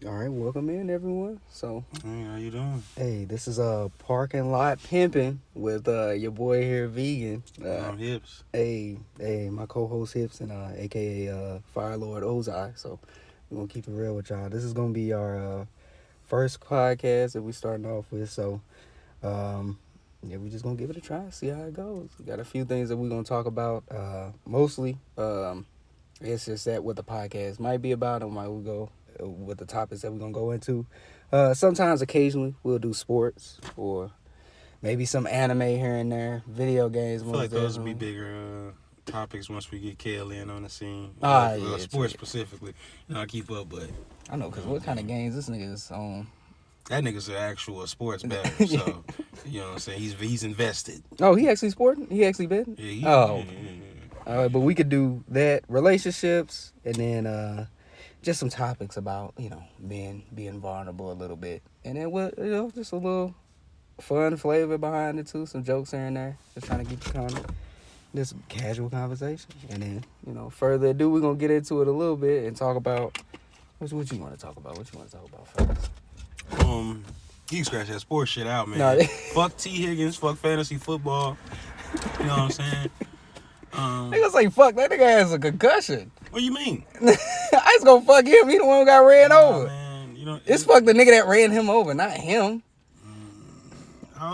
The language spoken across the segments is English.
All right, welcome in, everyone. So, Hey, how you doing? hey, this is parking lot pimping with your boy here, Vegan. Hips. Hey, my co-host Hips and aka Fire Lord Ozai. So, we're gonna keep it real with y'all. This is gonna be our first podcast that we starting off with. So, yeah, we just gonna give it a try, see how it goes. We got a few things that we're gonna talk about. Mostly, it's just that what the podcast might be about, and might we go with the topics that we're gonna go into. Sometimes, occasionally, we'll do sports or maybe some anime here and there, video games. I feel like those would be bigger topics once we get Kale in on the scene. Yeah, sports specifically. I keep up, but I know, because what kind of games this nigga is on? that nigga's an actual sports bettor, so you know what I'm saying. He's invested. Oh, he actually sporting? He actually betting? Yeah. All right, but we could do that, relationships, and then just some topics about being vulnerable a little bit, and then we'll just a little fun flavor behind it too, some jokes here and there, just trying to keep it kind of just casual conversation, and then further ado, we're gonna get into it a little bit and talk about what you want to talk about. What you want to talk about first? You can scratch that sports shit out, man. No. Fuck T. Higgins. Fuck fantasy football. You know what I'm saying? Niggas say fuck that nigga has a concussion. What do you mean? I just gonna fuck him. He the one who got ran over. Man, it's fuck the nigga that ran him over, not him.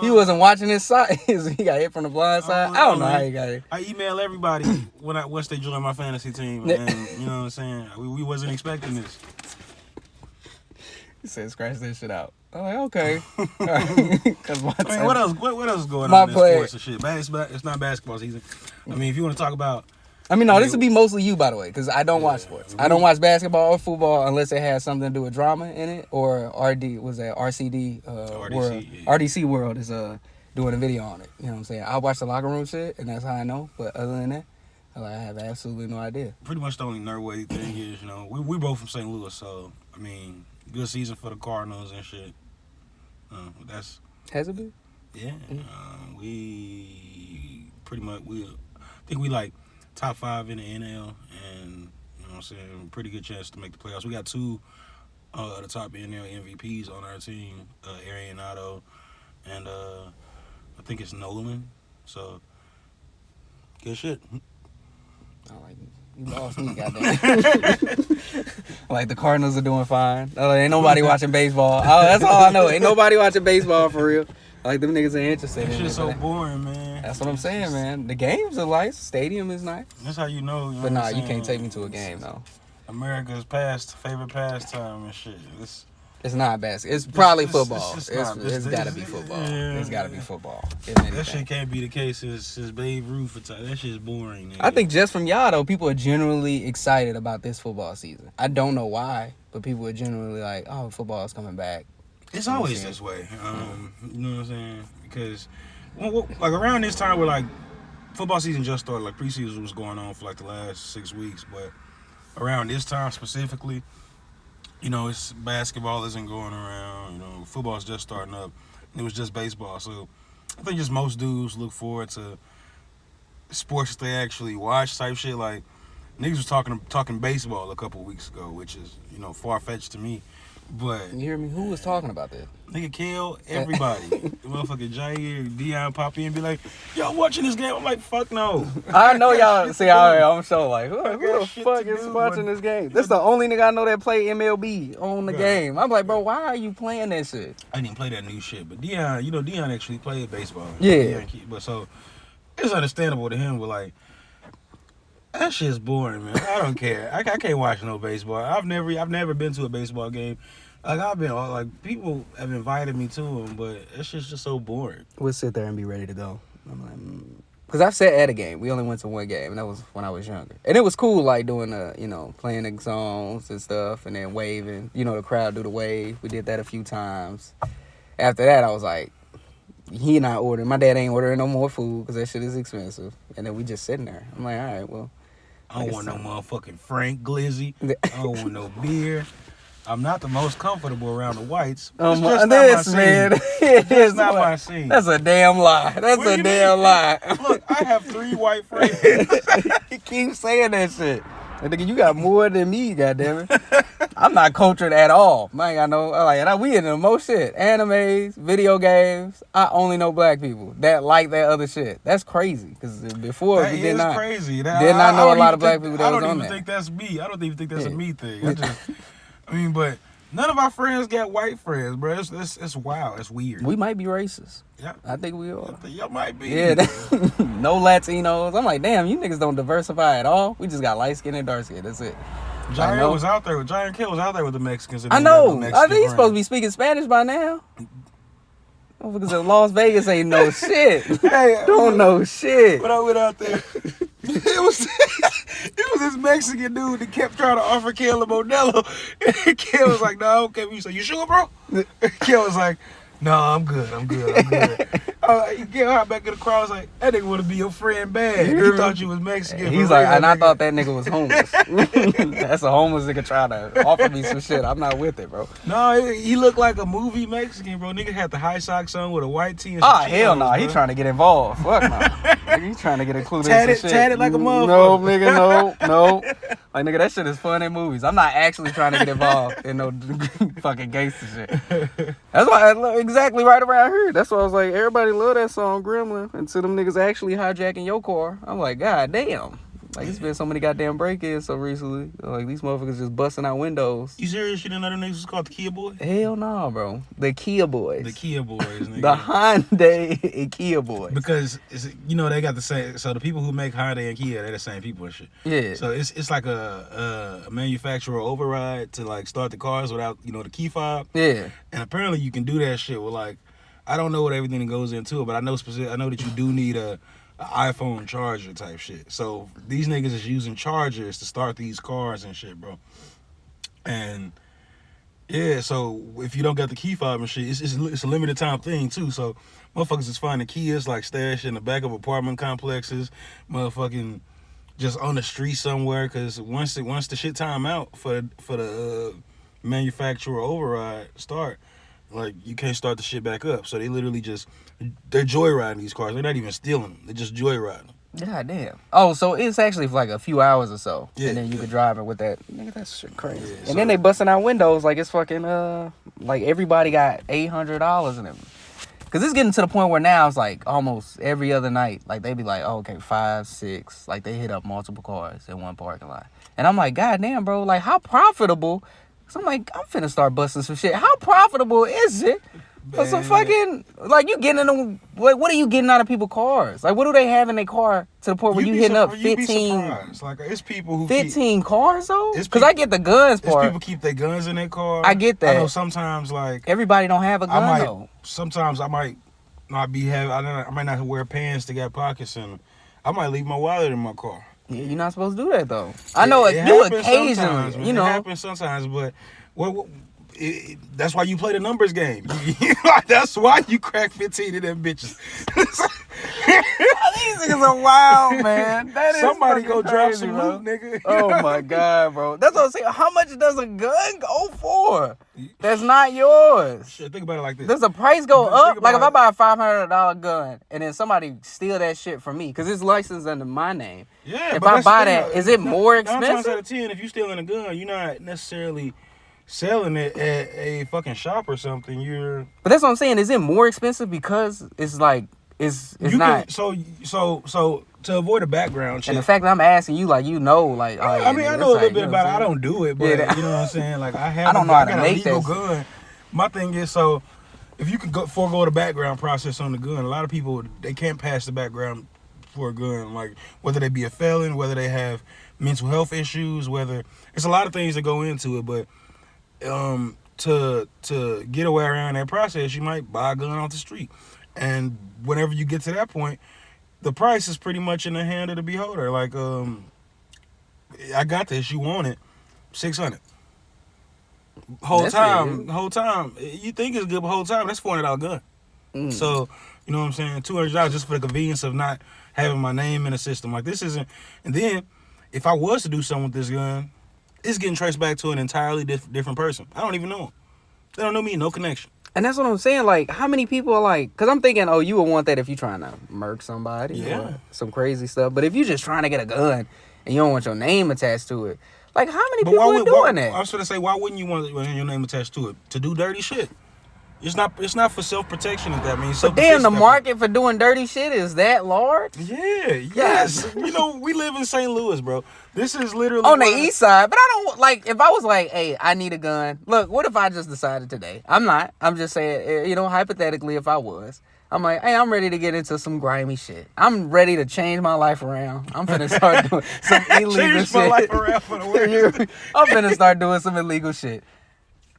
He wasn't watching his side. He got hit from the blind side. I don't know how he got it. I email everybody once they join my fantasy team, and you know what I'm saying. We wasn't expecting this. He said, "Scratch that shit out." I'm like, okay. Cause what else? What else is going my on in sports and shit? It's not basketball season. I mean, if you want to talk about, no, this would be mostly you, by the way, because I don't watch sports. I don't watch basketball or football unless it has something to do with drama in it, or RCD RDC, World. yeah. RDC World is doing a video on it. You know what I'm saying? I watch the locker room shit, and that's how I know. But other than that, I have absolutely no idea. Pretty much the only nerd thing is, we both from St. Louis, so I mean, good season for the Cardinals and shit. Has it been? Yeah. We pretty much I think we like top 5 in the NL, and you know what I'm saying, pretty good chance to make the playoffs. We got 2 of the top NL MVPs on our team, Arianato and I think it's Nolan. So good shit. You lost me, goddamn. Like the Cardinals are doing fine. Ain't nobody watching baseball. That's all I know. Ain't nobody watching baseball for real. Like them niggas ain't interested in it. That shit's so boring, man. That's what I'm saying, man. The games are nice. Stadium is nice. That's how you know. But nah, you can't take me to a game though. America's favorite pastime and shit. It's not basketball. It's probably football. It's gotta be football. Yeah. It's gotta be football. That shit can't be the case since Babe Ruth. That shit's boring. Nigga. I think just from y'all though, people are generally excited about this football season. I don't know why, but people are generally like, "Oh, football is coming back." It's always this way. You know what I'm saying? Because like around this time, where like football season just started, like preseason was going on for like the last 6 weeks, but around this time specifically, it's basketball isn't going around. Football's just starting up. It was just baseball. So I think just most dudes look forward to sports that they actually watch type shit. Like niggas was talking baseball a couple weeks ago, which is far-fetched to me. But you hear me? Who was talking about that? Nigga kill everybody. The motherfucking Jair, Dion pop in and be like, y'all watching this game? I'm like, fuck no. I know y'all. See, I'm so like, who the fuck is watching this game? This the only nigga I know that play MLB on the game. I'm like, bro, why are you playing that shit? I didn't play that new shit, but Dion actually played baseball. Yeah. But so it's understandable to him. But like, that shit's boring, man. I don't care. I can't watch no baseball. I've never been to a baseball game. Like people have invited me to them, but that shit's just so boring. We'll sit there and be ready to go. I'm like, because I've sat at a game. We only went to one game, and that was when I was younger. And it was cool, like doing playing the songs and stuff, and then waving. The crowd do the wave. We did that a few times. After that, I was like, he not ordering. My dad ain't ordering no more food because that shit is expensive. And then we just sitting there. I'm like, all right, well. I don't want no motherfucking Frank Glizzy. I don't want no beer. I'm not the most comfortable around the whites. It's just It's not my scene. That's a damn lie. That's a damn lie. Look, I have 3 white friends. He keeps saying that shit. And nigga, you got more than me, goddammit. I'm not cultured at all. I ain't got no, we into the most shit. Animes, video games. I only know black people that like that other shit. That's crazy. Because before, That we did is not. crazy. Did not know a lot of black people that was on there. I don't even think that's me. I don't even think that's a me thing. But none of our friends got white friends, bro. It's wild. It's weird. We might be racist. Yeah. I think we are. Y'all might be. Yeah. No Latinos. I'm like, damn, you niggas don't diversify at all. We just got light skin and dark skin. That's it. Giant was out there. Giant Kill was out there with the Mexicans. I know. I think he's supposed to be speaking Spanish by now. Because in Las Vegas ain't no shit. Hey, don't know shit. When I went out there, it was this Mexican dude that kept trying to offer Kel a Modelo. And Kel was like, no, okay. We said, you sure, bro? Kel was like, no, I'm good. He hopped back in the crowd. I was like, that nigga want to be your friend bad. He thought you was Mexican. He's like, and I thought that nigga was homeless. That's a homeless nigga trying to offer me some shit. I'm not with it, bro. No, he looked like a movie Mexican, bro. Nigga had the high socks on with a white tee and some hell no. He trying to get involved. Fuck no. He trying to get included in some shit. Tatted like a motherfucker. No, nigga, no. Like, nigga, that shit is fun in movies. I'm not actually trying to get involved in no fucking gangster shit. That's why exactly right around here. That's why I was like, everybody love that song Gremlin until them niggas actually hijacking your car. I'm like, god damn. Like, it's been so many goddamn break-ins so recently. Like, these motherfuckers just busting out windows. You serious? You didn't know them niggas was called the Kia Boys? Hell no, bro. The Kia Boys. The Kia Boys, nigga. The Hyundai and Kia Boys. Because, they got the same... So, the people who make Hyundai and Kia, they're the same people and shit. Yeah. So, it's like a manufacturer override to, like, start the cars without, the key fob. Yeah. And apparently, you can do that shit with, like... I don't know what everything that goes into it, but I know that you do need a iPhone charger type shit. So these niggas is using chargers to start these cars and shit, bro. And yeah, so if you don't got the key fob and shit, it's a limited time thing too. So motherfuckers is finding Kias like stashed in the back of apartment complexes, motherfucking just on the street somewhere. Because once the shit time out for the manufacturer override start, like, you can't start the shit back up. So they literally they're joyriding these cars. They're not even stealing them. They're just joyriding them. God damn. Oh, so it's actually for like a few hours or so. Yeah, and then you could drive it with that. Nigga, that's shit crazy. Yeah, and then they busting out windows like it's fucking, like everybody got $800 in them. Because it's getting to the point where now it's like almost every other night. Like, they be like, oh, okay, 5, 6. Like, they hit up multiple cars in one parking lot. And I'm like, god damn, bro. Like, how profitable... So I'm like, I'm finna start busting some shit. How profitable is it for some fucking, like, you getting in them, what are you getting out of people's cars? Like, what do they have in their car to the point where you hitting up 15? Like, it's people who 15 cars, though? Because I get the guns part. People keep their guns in their car. I get that. I know sometimes, like... Everybody don't have a gun, though. Sometimes I might not I might not wear pants that got pockets in them. I might leave my wallet in my car. Yeah, you're not supposed to do that, though. I know it you occasionally, you know. It happens sometimes, but that's why you play the numbers game. That's why you crack 15 of them bitches. These niggas are wild, man. That is somebody go crazy, drop some bro. loot, nigga. Oh my god, bro. That's what I'm saying. How much does a gun go for? That's not yours. Shit, think about it like this. Does the price go up? Like, if I buy a $500 gun and then somebody steal that shit from me because it's licensed under my name. Yeah, if I buy that, is it more expensive? 9 times out of 10, if you're stealing a gun, you're not necessarily selling it at a fucking shop or something. But that's what I'm saying. Is it more expensive because it's like it's not? So to avoid a background check. And the fact that I'm asking you, like, you know, like, I mean, I know a little bit about it. I don't do it, but you know what I'm saying. Like, I don't know how to got make a legal this gun. My thing is, so if you could forego the background process on the gun, a lot of people, they can't pass the background for a gun, like whether they be a felon, whether they have mental health issues, whether it's a lot of things that go into it. But to get away around that process, you might buy a gun off the street, and whenever you get to that point, the price is pretty much in the hand of the beholder. Like, I got this, you want it, $600. Whole time, you think it's good, but whole time that's $400 gun. So, you know what I'm saying? $200 just for the convenience of not having my name in the system. Like, this isn't. And then, if I was to do something with this gun, it's getting traced back to an entirely different person. I don't even know them. They don't know me, no connection. And that's what I'm saying. Like, how many people are like, because I'm thinking, oh, you would want that if you're trying to murk somebody or some crazy stuff. But if you're just trying to get a gun and you don't want your name attached to it. Like, how many But people are doing that? I was going to say, why wouldn't you want your name attached to it? To do dirty shit. It's not for self-protection, if that means. But damn, the market for doing dirty shit is that large? Yeah, yes. We live in St. Louis, bro. This is literally on the east side. But I don't, like, if I was like, hey, I need a gun. Look, what if I just decided today? I'm not. I'm just saying, hypothetically, if I was. I'm like, hey, I'm ready to get into some grimy shit. I'm ready to change my life around. I'm finna start doing some illegal change shit. My life around for the worse. I'm finna start doing some illegal shit.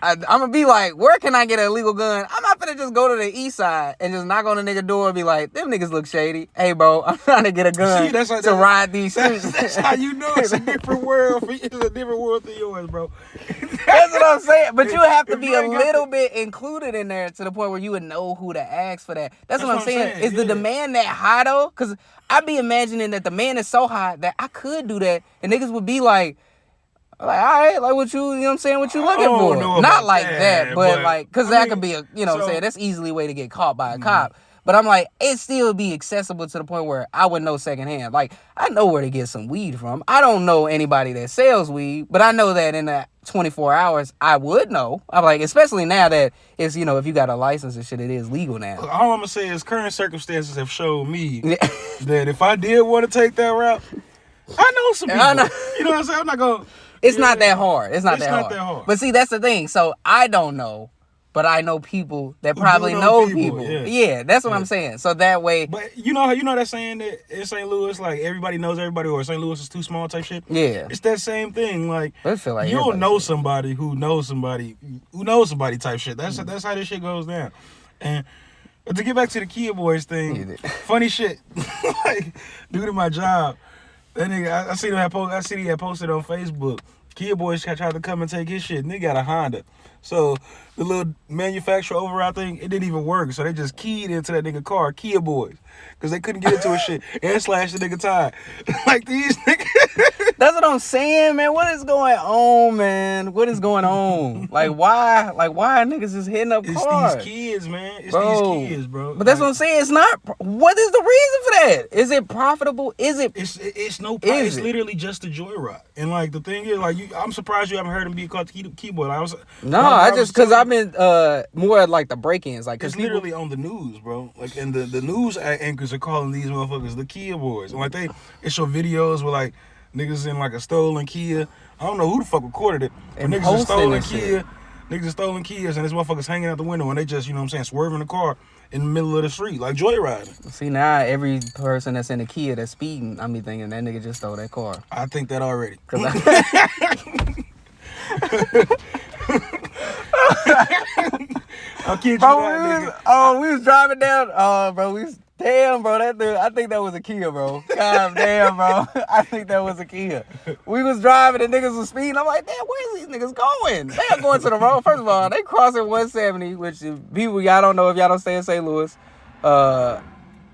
I'm gonna be like, where can I get an illegal gun? I'm not finna just go to the east side and just knock on the nigga door and be like, them niggas look shady. Hey, bro, I'm trying to get a gun to ride these streets. That's how you know it's a different world. It's a different world than yours, bro. That's what I'm saying. But you have to be a little bit included in there to the point where you would know who to ask for that. That's what I'm saying. Is the demand that high, though? Because I be imagining that the man is so high that I could do that and niggas would be like, all right, like what you know what I'm saying, what you looking for? Not like that, but like, because that could be what I'm saying, that's easily a way to get caught by a cop. But I'm like, it still be accessible to the point where I would know secondhand. Like, I know where to get some weed from. I don't know anybody that sells weed, but I know that in that 24 hours, I would know. I'm like, especially now that it's, if you got a license and shit, it is legal now. All I'm going to say is current circumstances have showed me that if I did want to take that route, I know some people. You know what I'm saying? I'm not going to. It's not that hard. It's not that hard. But see, that's the thing. So I don't know, but I know people that probably know people. Yeah, that's what I'm saying. So that way. But you know that saying that in St. Louis, like everybody knows everybody, or St. Louis is too small type shit. Yeah, it's that same thing. Like, I feel like you'll know somebody who knows somebody type shit. That's how this shit goes down. And to get back to the Kia Boys thing, funny shit. Like, due to my job. That nigga, I seen he had posted on Facebook. Kia Boys tried to come and take his shit. Nigga got a Honda. So the little manufacturer override thing, it didn't even work. So they just keyed into that nigga car, Kia Boys. Because they couldn't get into his shit and slashed the nigga tire. Like these niggas. That's what I'm saying, man. What is going on, man? What is going on? Like, why niggas is hitting up cars? It's these kids, man. These kids, bro. But that's what I'm saying. It's not. What is the reason for that? Is it profitable? Is it? It's literally just a joyride. And like the thing is, like I'm surprised you haven't heard him be called Keyboard. Because I've been more like the break-ins. Like, it's literally on the news, bro. Like, and the news anchors are calling these motherfuckers the Kia Boys. And like they show videos with like niggas in like a stolen Kia. I don't know who the fuck recorded it. But niggas is stolen Kia. Niggas is stolen Kias and this motherfuckers hanging out the window and they just, swerving the car in the middle of the street, like joyriding. See, now every person that's in a Kia that's speeding, I be thinking that nigga just stole that car. I think that already. I'll kid you bro, we was driving down. Damn, bro, that dude, I think that was a Kia, bro. God damn, bro. I think that was a Kia. We was driving and niggas was speeding. I'm like, damn, where's these niggas going? They are going to the road. First of all, they crossing 170, which people, y'all don't know if y'all don't stay in St. Louis.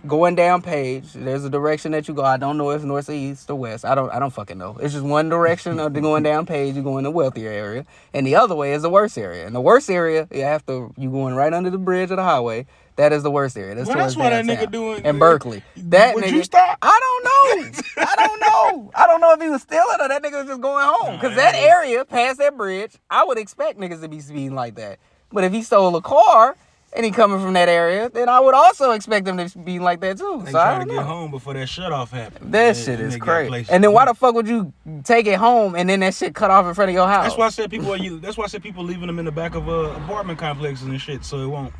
Going down Page, there's a direction that you go. I don't know if north, east, or west. I don't fucking know. It's just one direction of going down Page. You go in the wealthier area, and the other way is the worst area. And the worst area, you going right under the bridge of the highway. That is the worst area. That's what that nigga doing in Berkeley. That would nigga, you stop? I don't know. I don't know if he was stealing or that nigga was just going home. Because that area past that bridge, I would expect niggas to be speeding like that. But if he stole a car and he coming from that area, then I would also expect him to be like that too. They so try to get home before that shutoff happened. That shit is crazy. And then why the fuck would you take it home and then that shit cut off in front of your house? That's why I said people leaving them in the back of apartment complexes and shit, so it won't,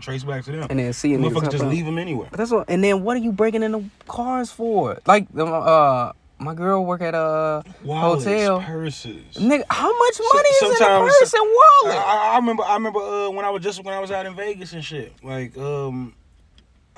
trace back to them. And then seeing motherfuckers just leave them anywhere. But and then what are you breaking into cars for? Like my girl work at a hotel. Purses. Nigga, how much money is in a purse and wallet? I remember when I was out in Vegas and shit. Like I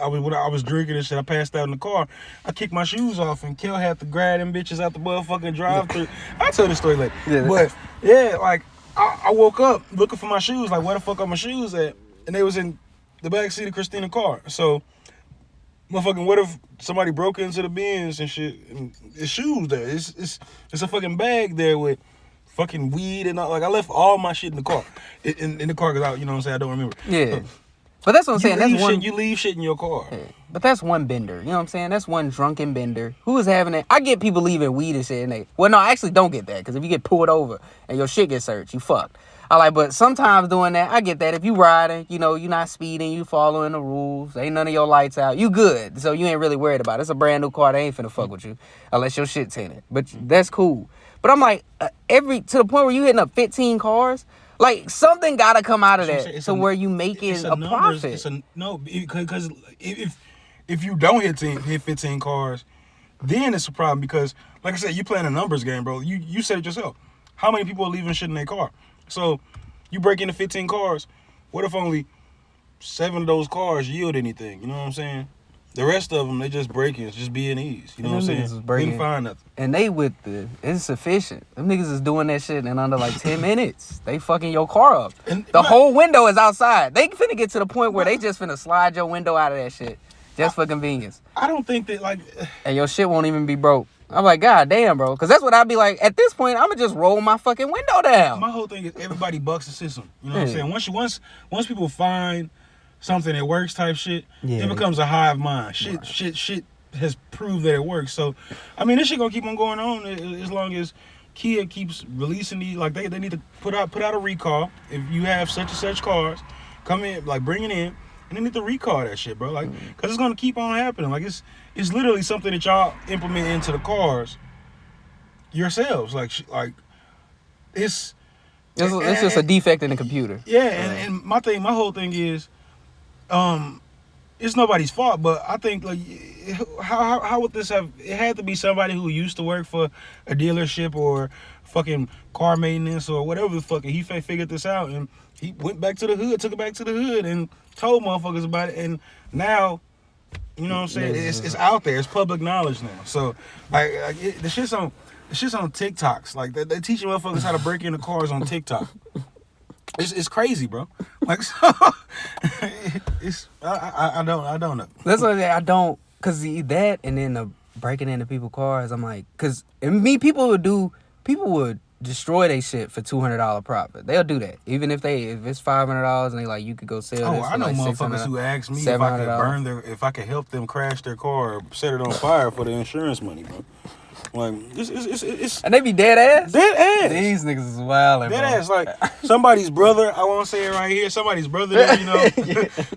was drinking and shit. I passed out in the car. I kicked my shoes off and Kel had to grab them bitches out the motherfucking drive-thru. I'll tell the story later. Yeah. But yeah, like I woke up looking for my shoes. Like where the fuck are my shoes at? And they was in the back seat of Christina's car. So. Motherfucking, what if somebody broke into the bins and shit? And it's shoes there. It's a fucking bag there with fucking weed and all. Like I left all my shit in the car, in the car because I don't remember. Yeah, but that's what I'm saying. You leave shit in your car. Yeah. But that's one bender. You know what I'm saying? That's one drunken bender. Who is having that? I get people leaving weed and shit. Well, no, I actually don't get that. Because if you get pulled over and your shit gets searched, you fucked. But sometimes doing that, I get that. If you riding, you're not speeding, you following the rules. Ain't none of your lights out. You good. So you ain't really worried about it. It's a brand new car. They ain't finna fuck with you. Unless your shit tinted. But that's cool. But I'm like, to the point where you hitting up 15 cars, like something gotta come out of that where you making a profit. Because if you don't hit 15 cars, then it's a problem because, like I said, you playing a numbers game, bro. You said it yourself. How many people are leaving shit in their car? So you break into 15 cars. What if only 7 of those cars yield anything? You know what I'm saying? The rest of them, they just breaking. It's just B&Es. You know what I'm saying? Didn't find nothing. And they with the insufficient. Them niggas is doing that shit in under like 10 minutes. They fucking your car up. The whole window is outside. They finna get to the point where they just finna slide your window out of that shit. Just for convenience. I don't think that, like... And your shit won't even be broke. I'm like, God damn, bro. Because that's what I'd be like. At this point, I'm going to just roll my fucking window down. My whole thing is everybody bucks the system. You know what I'm saying? Once people find something that works type shit, it becomes a hive mind. Shit has proved that it works. So, I mean, this shit going to keep on going on as long as Kia keeps releasing these. Like, they need to put out a recall. If you have such and such cars, come in, like, bring it in. And they need to recall that shit, bro. Like, because it's going to keep on happening. Like, it's literally something that y'all implement into the cars yourselves. Like it's just a defect in the computer. Yeah, and my whole thing is, it's nobody's fault, but I think, like, how would this have... It had to be somebody who used to work for a dealership or fucking car maintenance or whatever the fuck, and he figured this out, and he went back to the hood, took it back to the hood, and told motherfuckers about it, and now, you know what I'm saying, it's out there, it's public knowledge now. So, the shit's on TikToks. Like, they teaching motherfuckers how to break into cars on TikTok. It's crazy, bro. Like, so, I don't know. That's what I don't, cause that and then the breaking into people's cars. I'm like, cause people would destroy their shit for $200 profit. They'll do that, even if it's $500 and they like, you could go sell. Oh, I know motherfuckers who ask me if I could help them crash their car or set it on fire for the insurance money, bro. Like, it's and they be dead ass. Dead ass. These niggas is wildin', dead bro. ass. Like, somebody's brother. I won't say it right here. Somebody's brother that we know.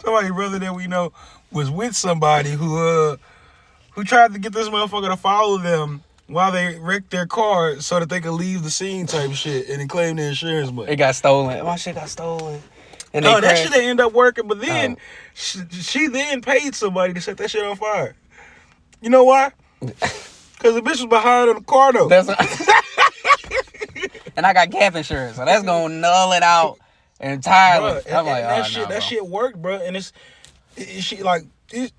Somebody's brother that we know was with somebody who tried to get this motherfucker to follow them while they wrecked their car so that they could leave the scene type shit and then claim the insurance money. It got stolen. My shit got stolen. And that shit didn't end up working, but then she then paid somebody to set that shit on fire. You know why? Because the bitch was behind on the car though. And I got gap insurance, so that's gonna null it out entirely. Bruh, I'm like, that shit worked, bro. And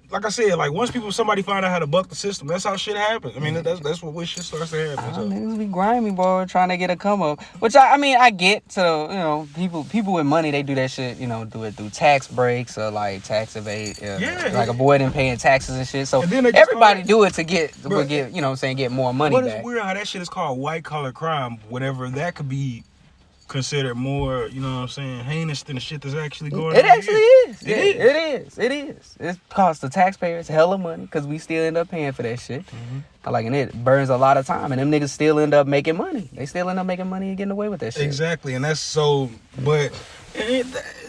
like I said, like, once somebody find out how to buck the system, that's how shit happens. I mean, that's what shit starts to happen. So. Niggas be grimy, boy, trying to get a come up. Which I get to, people with money, they do that shit, do it through tax breaks or like tax evade, like avoiding paying taxes and shit. So everybody do it to get more money back. It's weird how that shit is called white collar crime, whatever that could be considered more, heinous than the shit that's actually going on. It actually is. It is. It costs the taxpayers hella money because we still end up paying for that shit. Mm-hmm. And it burns a lot of time, and them niggas still end up making money. They still end up making money and getting away with that shit. Exactly, and that's so. But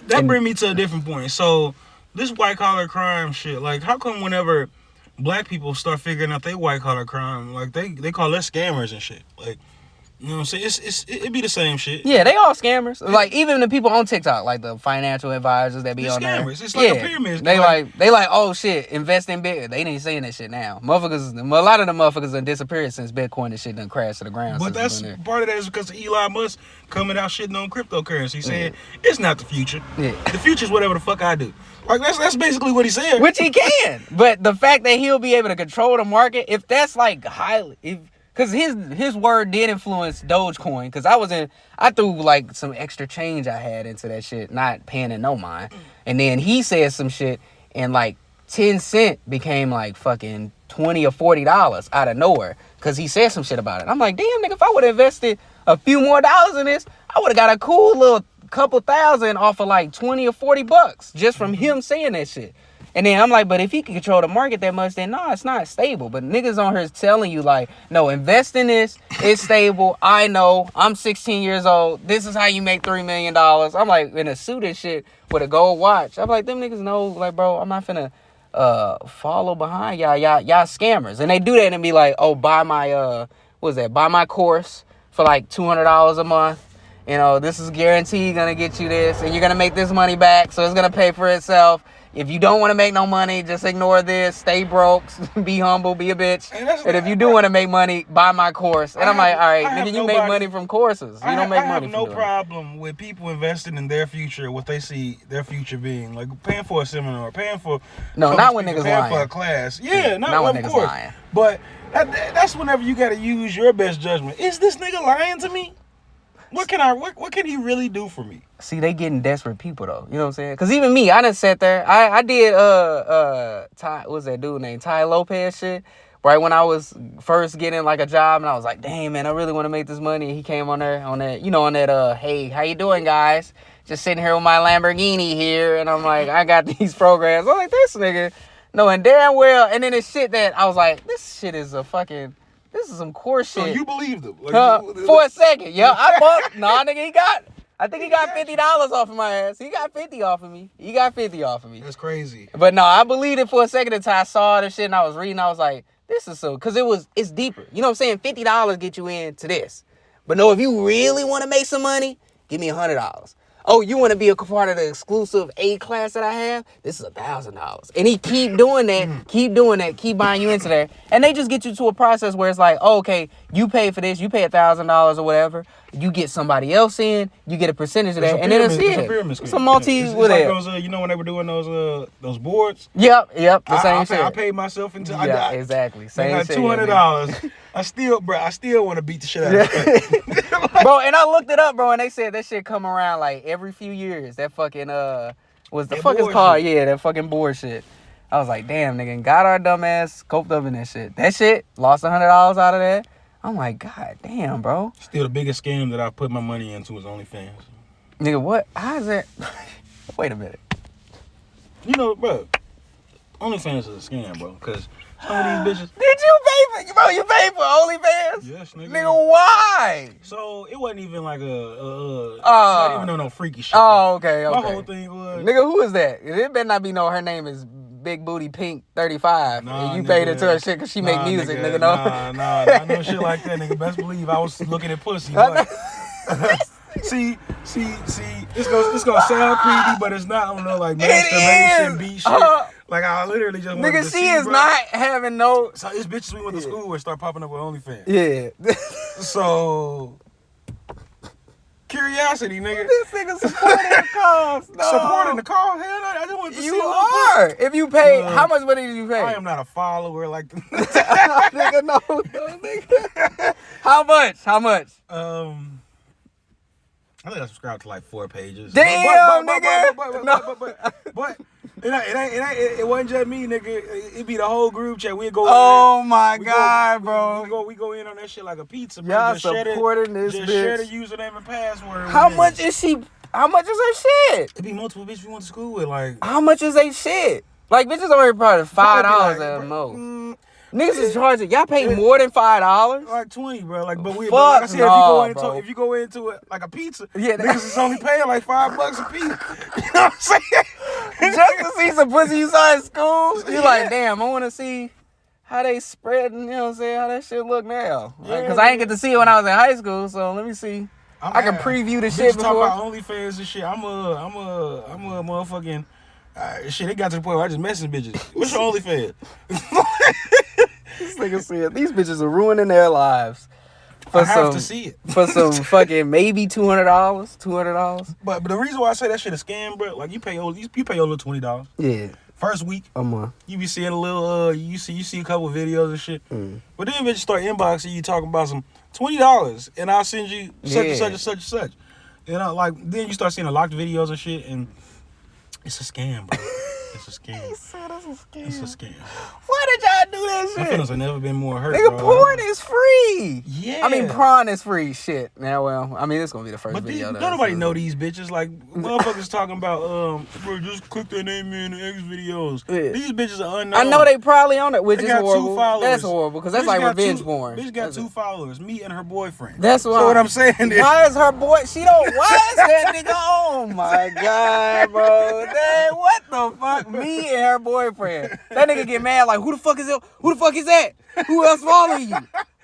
that brings me to a different point. So this white collar crime shit, like, how come whenever black people start figuring out they white collar crime, like they call us scammers and shit, like. You know what I'm saying? It be the same shit. Yeah, they all scammers. Like, even the people on TikTok, like the financial advisors that be on there. Scammers. It's like a pyramid. They like, oh shit, invest in big. They ain't saying that shit now. A lot of the motherfuckers done disappeared since Bitcoin and shit done crashed to the ground. But that's part of that is because of Elon Musk coming out shitting on cryptocurrency, saying it's not the future. Yeah. The future's whatever the fuck I do. Like, that's basically what he said. Which he can. But the fact that he'll be able to control the market, if that's like because his word did influence Dogecoin. Because I threw like some extra change I had into that shit, not paying it no mind. And then he said some shit, and like 10 cent became like fucking $20 or $40 out of nowhere. Because he said some shit about it. I'm like, damn, nigga, if I would have invested a few more dollars in this, I would have got a cool little couple thousand off of like $20 or $40 just from him saying that shit. And then I'm like, but if he can control the market that much, then no, it's not stable. But niggas on here is telling you like, no, invest in this. It's stable. I know. I'm 16 years old. This is how you make $3 million. I'm like in a suit and shit with a gold watch. I'm like, them niggas know, like, bro, I'm not finna follow behind y'all scammers. And they do that and be like, oh, buy my buy my course for like $200 a month. You know, this is guaranteed gonna get you this, and you're gonna make this money back, so it's gonna pay for itself. If you don't want to make no money, just ignore this. Stay broke. Be humble. Be a bitch. And if you do want to make money, buy my course. And I'm like, all right, nigga, you make money from courses. You don't make money from I have no problem with people investing in their future, what they see their future being. Like paying for a seminar, paying for... No, not when niggas paying lying. for a class. Yeah, not when of niggas course. lying. But that's whenever you got to use your best judgment. Is this nigga lying to me? What can he really do for me? See, they getting desperate people though. You know what I'm saying? Because even me, I done sat there. I did what's that dude named Ty Lopez shit. Right when I was first getting like a job, and I was like, damn man, I really want to make this money. And he came on that hey, how you doing guys? Just sitting here with my Lamborghini here, and I'm like, I got these programs. I'm like, this nigga knowing damn well. And then it's shit that I was like, this shit is this is some course shit. So you believed him? Like, for a second, yeah. I bought. Nah, nigga, I think he got $50 off of my ass. He got 50 off of me. That's crazy. But no, I believed it for a second until I saw the shit and I was reading. I was like, this is so, because it's deeper. You know what I'm saying? $50 get you into this. But no, if you really want to make some money, give me $100. Oh, you want to be a part of the exclusive A class that I have? This is $1,000. And he keep doing that, keep buying you into that. And they just get you to a process where it's like, oh, okay, you pay for this, you pay $1,000 or whatever. You get somebody else in, you get a percentage of that, and then it's it. It's a multi with it. Those, you know when they were doing those boards? Yep, the same shit. I paid myself into. Yeah, exactly. Same shit. $200. I still want to beat the shit out of it. Bro, and I looked it up, bro, and they said that shit come around like every few years. That fucking what's the fuck is called? Yeah, that fucking board shit. I was like, damn, nigga, got our dumb ass coped up in that shit. That shit lost $100 out of that. I'm like, god damn, bro. Still the biggest scam that I put my money into is OnlyFans. Nigga, what? How is that? Wait a minute. You know, bro, OnlyFans is a scam, bro, because some of these bitches... Did you pay for... Bro, you paid for OnlyFans? Yes, nigga. Nigga, why? So, it wasn't even like not even no freaky shit. Oh, okay. My whole thing was... Nigga, who is that? It better not be her name is Big Booty Pink 35. Nah, and you nigga, paid it to her shit because she make music, nigga. Nah, no shit like that, nigga. Best believe I was looking at pussy. Like, see, it's gonna sound creepy, but it's not. I don't know, like masturbation, beat shit. Like I literally just wanted nigga, to she see, is bro. not having no. So it's bitches we went to school with start popping up with OnlyFans. Yeah. So curiosity, nigga. This nigga supporting the cause. No. Supporting the cause? Hell no. I just want to see. You are. If you pay, how much money did you pay? I am not a follower like. Nigga, no, nigga. How much? I think I subscribed to like 4 pages. Damn, But it wasn't just me, nigga. It be the whole group chat. We'd go. Oh my god, bro. We go in on that shit like a pizza. Bro. Y'all supporting this bitch. Just share the username and password. How much is she? How much is her shit? It be multiple bitches we went to school with. Like how much is they shit? Like bitches only probably $5 at most. Niggas is charging. Y'all pay more than $5? Like 20, bro. Like, but like I said, if you go into it like a pizza, niggas is only paying like $5 a piece. You know what I'm saying? Just to see some pussy you saw in school, you like, damn, I want to see how they spread. You know what I'm saying? How that shit look now? Because I ain't get to see it when I was in high school. So let me see. I can preview the shit before. Talk about OnlyFans and shit. I'm a motherfucking. Shit, it got to the point where I just messing bitches. What's your OnlyFans? This nigga said these bitches are ruining their lives. I have to see it. For some fucking maybe $200. But the reason why I say that shit a scam, bro, like you pay your little $20. Yeah. First week, you be seeing a little you see a couple videos and shit. But then bitches start inboxing you talking about some $20 and I'll send you such and such and such and such. You know, like then you start seeing the locked videos and shit and it's a scam, bro. It's a scam. He said it's a scam. It's a scam. Why did y'all not do that shit. My feelings have never been more hurt. Nigga, bro. porn is free. Yeah. I mean, prawn is free. Shit. Yeah, well, I mean, it's gonna be the first But video. don't nobody know these bitches. Like, motherfuckers talking about, bro, just click their name in the X videos. Yeah. These bitches are unknown. I know they probably on it, which They is got 2 horrible. followers. That's horrible because that's Bitch like got revenge 2 porn. Bitch got 2 followers, me and her boyfriend. That's why. So what I'm saying is, why is her boy? She don't. Why is that nigga? Oh my god, bro. Dang, what the fuck? Me and her boyfriend. That nigga get mad like, who the fuck is it? Who the fuck is that? Who else following you?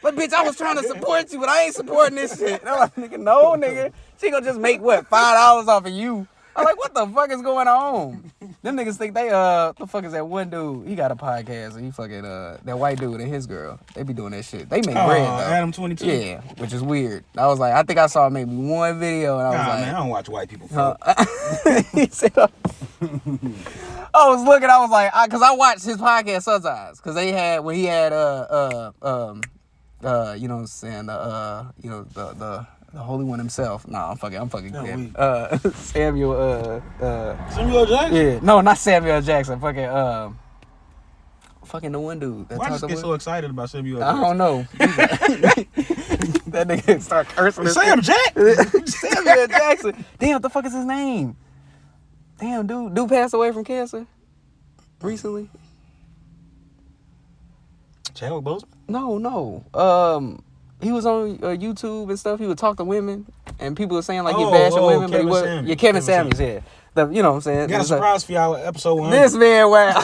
Like, bitch, I was trying to support you, but I ain't supporting this shit. And I'm like, nigga, no, nigga. She gonna just make what, $5 off of you? I'm like, what the fuck is going on? Them niggas think they the fuck is that one dude? He got a podcast and he fucking that white dude and his girl. They be doing that shit. They make bread though. Adam 22. Yeah, which is weird. I was like, I think I saw maybe one video and I was Nah, like, man, I don't watch white people. Fuck. he said, I was looking, I was like, cause I watched his podcast sometimes, cause they had when he had you know what I'm saying, the Holy One himself. Nah, I'm fucking No, kidding. we- Samuel Samuel Jackson? yeah, no, not Samuel Jackson. Fucking the one dude that Why talked just get about. so excited about Samuel I Jackson? don't know. That nigga start cursing. Sam Jack? Samuel Jackson. Damn, what the fuck is his name? Damn, dude passed away from cancer recently. Chadwick Boseman? No. He was on YouTube and stuff. He would talk to women, and people were saying like he Oh, bashing women, but he Kevin was Samuels. Kevin Kevin Samuels. Yeah, you know what I'm saying. Got a surprise for y'all, episode 1. This man, wow.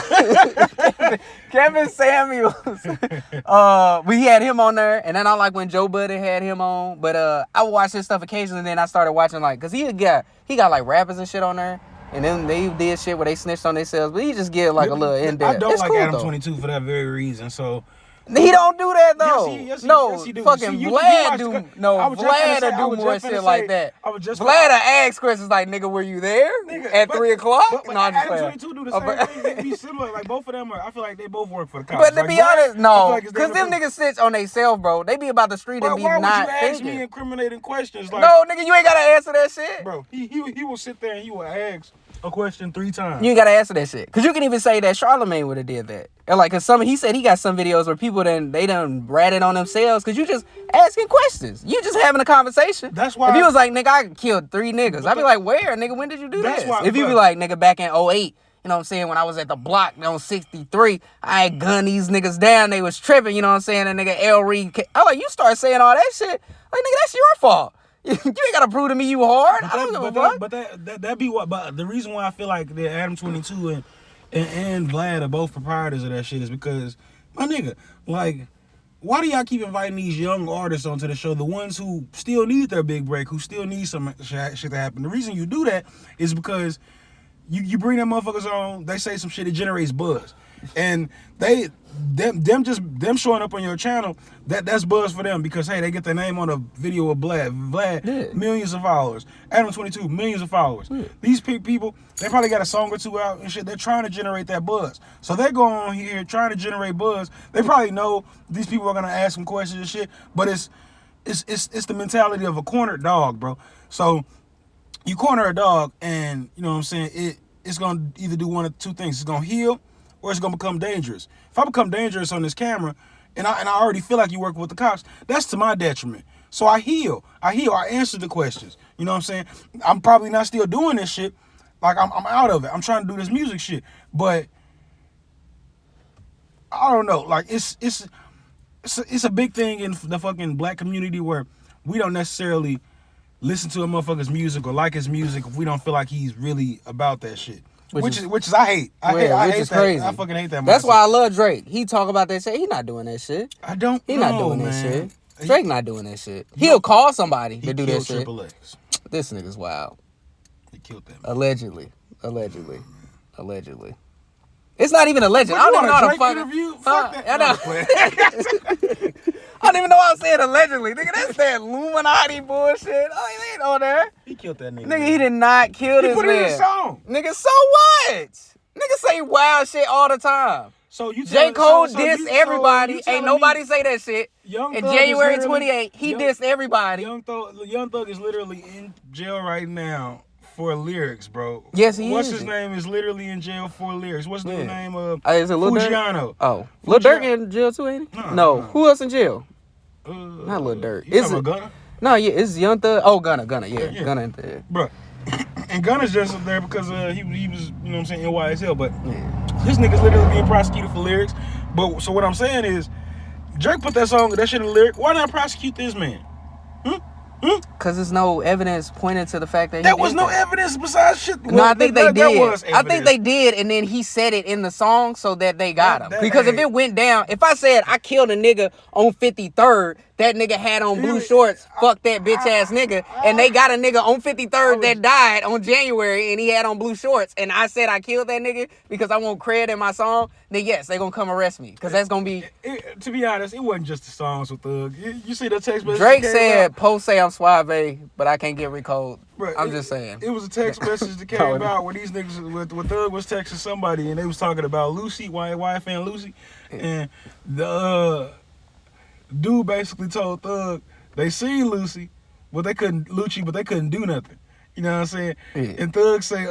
Kevin Samuels. We had him on there, and then I like when Joe Budden had him on. But I watched his stuff occasionally, and then I started watching like, cause he got like rappers and shit on there, and then they did shit where they snitched on themselves. But he just get like a little in depth. I don't It's like cool, Adam though. 22 for that very reason. So He don't do that though. Yes, no, he do. fucking See, you Vlad watch do. the- No, I was just finna Vlad say- I do was more just shit finna like say- that. I was just Vlad finna- ask questions like, "Nigga, were you there Nigga, at but- 3 o'clock?" But No, I'm just Adam playing. 22 do the same thing. They be similar. Like both of them are. I feel like they both work for the cops. But to like, be Vlad, honest, I feel no, like it's because them different. niggas snitch on themselves, bro. They be about the street and But be why would you not ask me thinking. incriminating questions? Like, No, nigga, you ain't gotta answer that shit. bro, he will sit there and he will ask a question 3 times. You ain't gotta answer that shit. Because you can even say that Charlamagne would have did that. And like, cause he said he got some videos where people done ratted on themselves because you just asking questions. You just having a conversation. That's why- If you was like, nigga, I killed 3 niggas, I'd be that- like, where, nigga, when did you do That's this? why- If you be bro. like, nigga, back in 08, you know what I'm saying, when I was at the block on 63, I had gunned these niggas down, they was tripping, you know what I'm saying, and nigga L. Reed, I like, you start saying all that shit, like, nigga, that's your fault. You ain't gotta prove to me you hard. I don't give a fuck. But that be what. But the reason why I feel like the Adam 22 and Vlad are both proprietors of that shit is because, my nigga, like, why do y'all keep inviting these young artists onto the show, the ones who still need their big break, who still need some shit to happen? The reason you do that is because you bring them motherfuckers on, they say some shit, it generates buzz. And them showing up on your channel, that's buzz for them because, hey, they get their name on a video of Vlad, Yeah. millions of followers. Adam 22, millions of followers. Yeah. These people, they probably got a song or 2 out and shit. They're trying to generate that buzz. So they're going on here trying to generate buzz. They probably know these people are gonna ask some questions and shit, but it's the mentality of a cornered dog, bro. So you corner a dog and, you know what I'm saying, it's gonna either do one of 2 things. It's gonna heal or it's gonna become dangerous. If I become dangerous on this camera and I already feel like you working with the cops, that's to my detriment. So I heal. I answer the questions. You know what I'm saying? I'm probably not still doing this shit. Like I'm out of it. I'm trying to do this music shit. But I don't know. Like it's a big thing in the fucking black community where we don't necessarily listen to a motherfucker's music or like his music if we don't feel like he's really about that shit. Which is I hate. I hate is that. crazy. I fucking hate that. That's mindset. why I love Drake. He talk about that shit. He not doing that shit. I don't. He know, not doing man. that shit. Drake not doing that shit. He'll call somebody to do that killed shit. Triple X. This nigga's wild. He killed that. Allegedly. It's not even alleged. I don't even know how to Drake fuck. interview? Fuck that. I know. I don't even know why I'm saying allegedly. Nigga, that's that Illuminati bullshit. Oh, he ain't on there. He killed that nigga. Nigga, he did not kill He this put man. it in a song. Nigga, so what? Nigga say wild shit all the time. So you J. telling- Cole so dissed you- so everybody. you Ain't telling nobody me say that shit. Young In Thug is January literally- 28th, he Young- dissed everybody. Young Thug is literally in jail right now for lyrics, bro. Yes, he What's is. his name is literally in jail for lyrics. What's the name of Is it Lil Durk? Fugiano? Oh, Lil Durk in jail too, ain't he? No. Who else in jail? Not Lil Durk. Is it Gunna? No, yeah, it's Young Thug. Oh, Gunna, yeah. Gunna in there. Bro. And Gunna's just up there because he was, you know what I'm saying, NYSL. But this nigga's literally being prosecuted for lyrics. But so what I'm saying is, Drake put that shit in the lyric. Why not prosecute this man? Because there's no evidence pointing to the fact that there was no evidence besides shit. No, I think they did. There was I think they did, and then he said it in the song so that they got him. Because if it went down, if I said I killed a nigga on 53rd, that nigga had on blue shorts, fuck that bitch ass nigga, and they got a nigga on 53rd that died on January and he had on blue shorts, and I said I killed that nigga because I want credit in my song, then yes, they gonna come arrest me. Because that's gonna be... to be honest, it wasn't just the songs with Thug. You see the text message Drake said, Post say I'm suave, but I can't get recalled. Bro, I'm just saying. It was a text message that came out where these niggas, with Thug was texting somebody, and they was talking about Lucy, wife and Lucy, and the dude basically told Thug they seen Lucy, but they couldn't do nothing. You know what I'm saying? Yeah. And Thug say,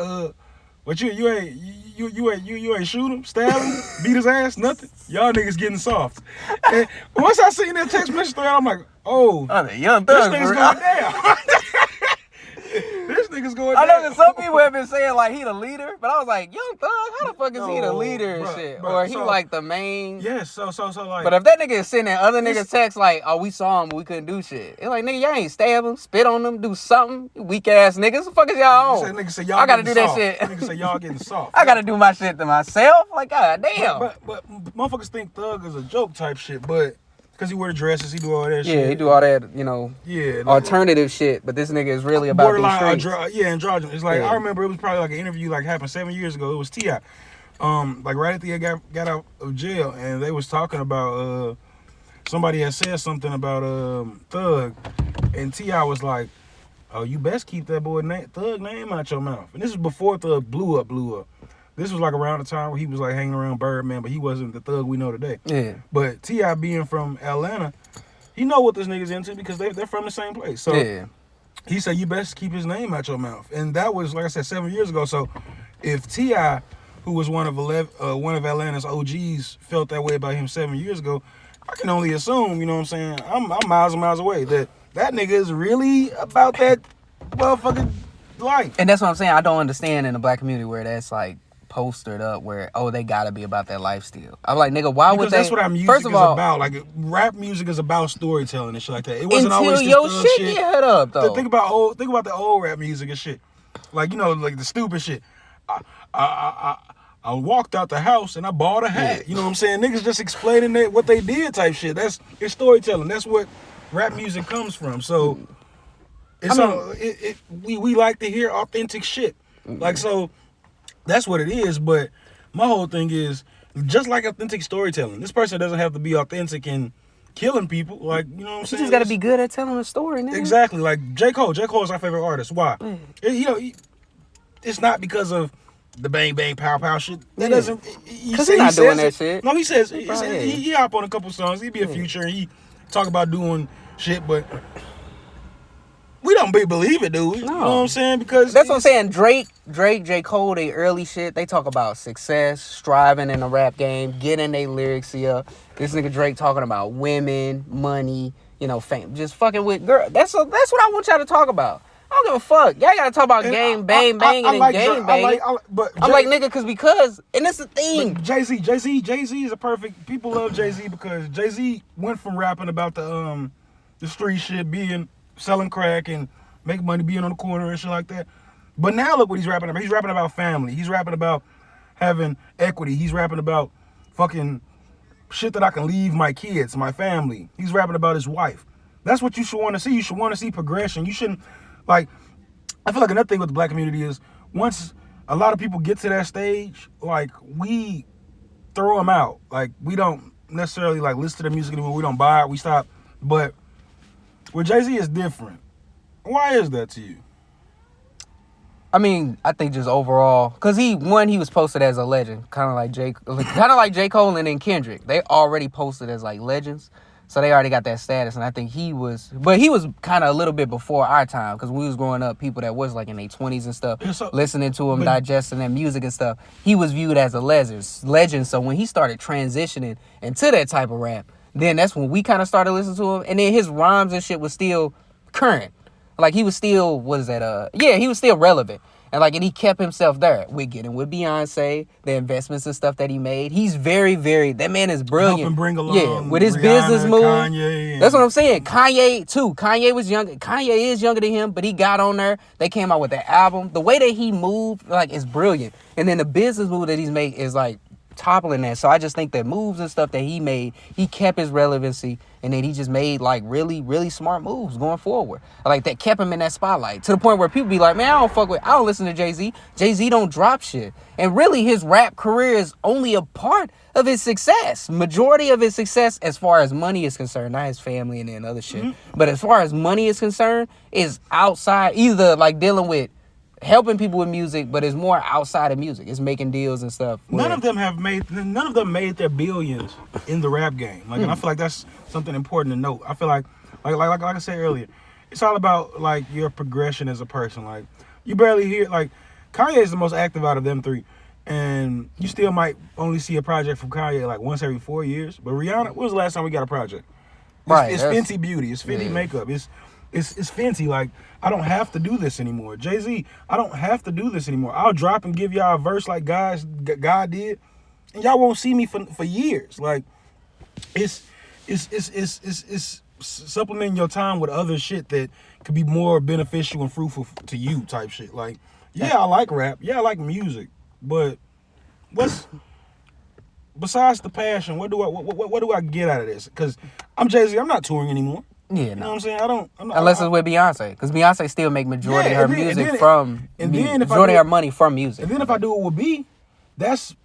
but you ain't shoot him, stab him, beat his ass, nothing. Y'all niggas getting soft. And once I seen that text message thread, I'm like, Young this Thug, nigga's going down. This nigga's going down. I know that some people have been saying like he the leader, but I was like, Young Thug, how the fuck is he the leader and shit? Or he like the main? Yes, so like. But if that nigga is sending other niggas text like, oh, we saw him, but we couldn't do shit. It's like, nigga, y'all ain't stab him, spit on him, do something, you weak ass niggas. What the fuck is y'all on? Nigga say y'all I gotta do soft. that shit. Nigga say y'all getting soft. I gotta do my shit to myself. Like, god damn. But motherfuckers think Thug is a joke type shit, but because he wear dresses, he do all that shit. Yeah, he do all that, you know, alternative shit. But this nigga is really about these streets. Androgynous. It's like, I remember it was probably like an interview like happened 7 years ago. It was T.I. Like right after he got out of jail, and they was talking about somebody had said something about Thug, and T.I. was like, oh, you best keep that boy Thug name out your mouth. And this was before Thug blew up. This was like around the time where he was like hanging around Birdman, but he wasn't the Thug we know today. Yeah. But T.I. being from Atlanta, he know what this nigga's into because they're from the same place. So he said, you best keep his name out your mouth. And that was, like I said, 7 years ago. So if T.I., who was one of Atlanta's OGs, felt that way about him 7 years ago, I can only assume, you know what I'm saying, I'm miles and miles away, that nigga is really about that motherfucking life. And that's what I'm saying. I don't understand in the black community where that's like postered up where, oh, they gotta be about that life still. I'm like, nigga, why would they? That's what our music is about. Like, rap music is about storytelling and shit like that. It wasn't until always your this shit get hit up though. Think about the old rap music and shit. Like, you know, like the stupid shit. I walked out the house and I bought a hat. You know what I'm saying? Niggas just explaining what they did type shit. It's storytelling. That's what rap music comes from. So we like to hear authentic shit. Like, so that's what it is. But my whole thing is just like authentic storytelling. This person doesn't have to be authentic in killing people. Like, you know what I'm saying? You just got to be good at telling a story, nigga. Exactly. Like J. Cole. J. Cole is our favorite artist. Why? It's not because of the bang bang pow pow shit. That doesn't. Because he's not doing that shit. No, he says he hop on a couple songs. He be a Future and he talk about doing shit, but we don't believe it, dude. No. You know what I'm saying? Because that's what I'm saying. Drake, J. Cole, they early shit. They talk about success, striving in the rap game, getting their lyrics here. This nigga Drake talking about women, money, you know, fame, just fucking with girl. That's what I want y'all to talk about. I don't give a fuck. Y'all gotta talk about game bang bang and then game bang. I'm like, nigga, because and that's the thing. Jay-Z is a perfect. People love Jay-Z because Jay-Z went from rapping about the street shit, selling crack and making money, being on the corner and shit like that. But now look what he's rapping about. He's rapping about family. He's rapping about having equity. He's rapping about fucking shit that I can leave my kids, my family. He's rapping about his wife. That's what you should want to see. You should want to see progression. You shouldn't, like, I feel like another thing with the black community is once a lot of people get to that stage, like, we throw them out. Like, we don't necessarily, like, listen to their music anymore. We don't buy it. We stop. But with Jay-Z is different. Why is that to you? I mean, I think just overall, because he was posted as a legend, kind of like J. Cole and then Kendrick. They already posted as like legends. So they already got that status, and I think he was kind of a little bit before our time, because when we was growing up, people that was like in their 20s and stuff, listening to him, digesting their music and stuff, he was viewed as a legend. So when he started transitioning into that type of rap, then that's when we kind of started listening to him, and then his rhymes and shit was still current. Like, he was still, he was still relevant. And he kept himself there with getting with Beyonce, the investments and stuff that he made. He's very, very, that man is brilliant. Helping bring along with his Rihanna, business move. Kanye. That's what I'm saying. Kanye, too. Kanye was younger. Kanye is younger than him, but he got on there. They came out with that album. The way that he moved, is brilliant. And then the business move that he's made is, toppling that. So I just think that moves and stuff that he made, he kept his relevancy, and then he just made really, really smart moves going forward. That kept him in that spotlight to the point where people be like, man, I don't listen to Jay-Z. Jay-Z don't drop shit. And really his rap career is only a part of his success. Majority of his success as far as money is concerned, not his family and then other shit. Mm-hmm. But as far as money is concerned, is outside either dealing with helping people with music, but it's more outside of music. It's making deals and stuff. None of them made their billions in the rap game. And I feel like that's something important to note. I feel like I said earlier, it's all about your progression as a person. You barely hear Kanye is the most active out of them three, and you still might only see a project from Kanye once every 4 years. But Rihanna, when was the last time we got a project? It's Fenty Beauty. It's Fenty makeup. It's Fenty. I don't have to do this anymore. Jay-Z, I don't have to do this anymore. I'll drop and give y'all a verse like God did, and y'all won't see me for years. It's supplementing your time with other shit that could be more beneficial and fruitful to you type shit. I like rap. Yeah, I like music, but what's besides the passion? What do I get out of this? Because I'm Jay-Z. I'm not touring anymore. Yeah, you know what I'm saying? Unless it's with Beyonce, because Beyonce still make majority of her music from majority of her money from music. And then if I do it with B, that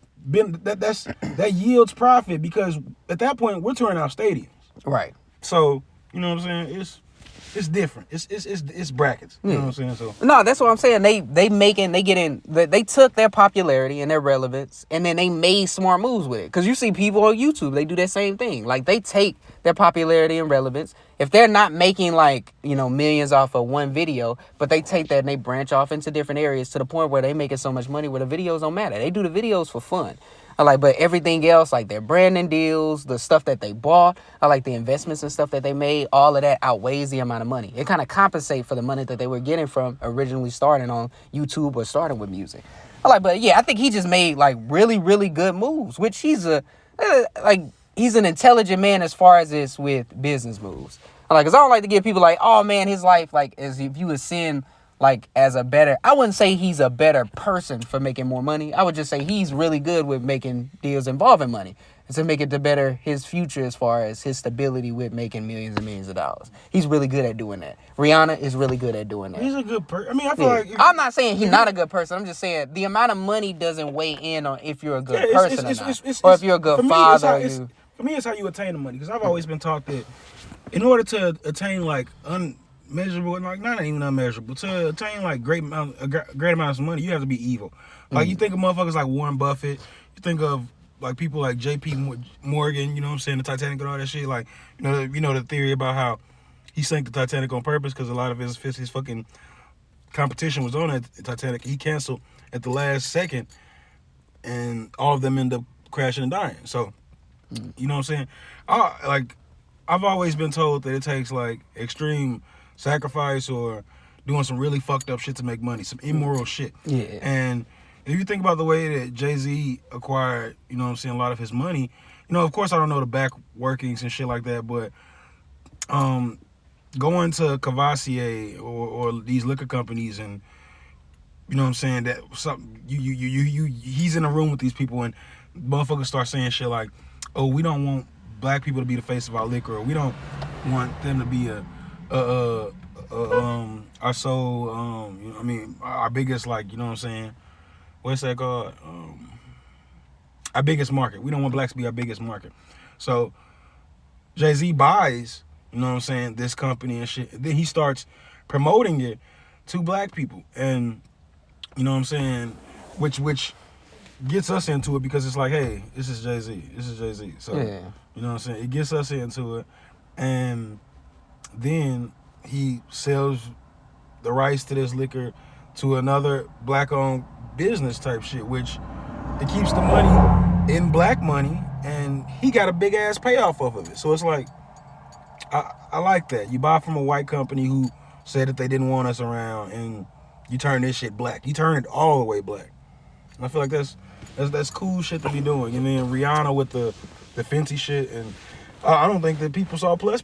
yields profit, because at that point we're touring out stadiums. Right. So you know what I'm saying? It's different. It's brackets. You know what I'm saying? So no, that's what I'm saying. They took their popularity and their relevance, and then they made smart moves with it. Because you see people on YouTube, they do that same thing. They take their popularity and relevance. If they're not making millions off of one video, but they take that and they branch off into different areas to the point where they making so much money where the videos don't matter. They do the videos for fun. But everything else, their branding deals, the stuff that they bought, the investments and stuff that they made, all of that outweighs the amount of money. It kind of compensates for the money that they were getting from originally starting on YouTube or starting with music. But yeah, I think he just made really, really good moves, which he's he's an intelligent man as far as this with business moves. Cause I don't like to give people oh man, his life as if you would sin as a better, I wouldn't say he's a better person for making more money. I would just say he's really good with making deals involving money, and to make it to better his future as far as his stability with making millions and millions of dollars. He's really good at doing that. Rihanna is really good at doing that. He's a good person. I mean, I feel like I'm not saying he's not a good person. I'm just saying the amount of money doesn't weigh in on if you're a good person or not, or if you're a good father. For me, it's how you attain the money. Because I've always been taught that in order to attain unmeasurable, not even unmeasurable, to attain great amounts of money, you have to be evil. You think of motherfuckers like Warren Buffett, you think of people like J.P. Morgan, you know what I'm saying, the Titanic and all that shit. You know the theory about how he sank the Titanic on purpose because a lot of his fucking competition was on that Titanic. He canceled at the last second, and all of them end up crashing and dying. So, you know what I'm saying? I've always been told that it takes extreme sacrifice or doing some really fucked up shit to make money, some immoral shit. Yeah. And if you think about the way that Jay-Z acquired, you know what I'm saying, a lot of his money, of course I don't know the back workings and shit like that, but going to Cavassier or these liquor companies and, you know what I'm saying, that he's in a room with these people and motherfuckers start saying shit like, oh, we don't want black people to be the face of our liquor, or we don't want them to be our biggest, you know what I'm saying, what's that called? Our biggest market. We don't want blacks to be our biggest market. So Jay-Z buys, you know what I'm saying, this company and shit. Then he starts promoting it to black people. And, you know what I'm saying, which gets us into it because it's hey, this is Jay-Z. This is Jay-Z. So, you know what I'm saying, it gets us into it. and then he sells the rights to this liquor to another black-owned business type shit, which it keeps the money in black money, and he got a big ass payoff off of it. So it's like, I like that. You buy from a white company who said that they didn't want us around, and you turn this shit black. You turn it all the way black. And I feel like that's cool shit to be doing. And then Rihanna with the Fenty shit, and I don't think that people saw plus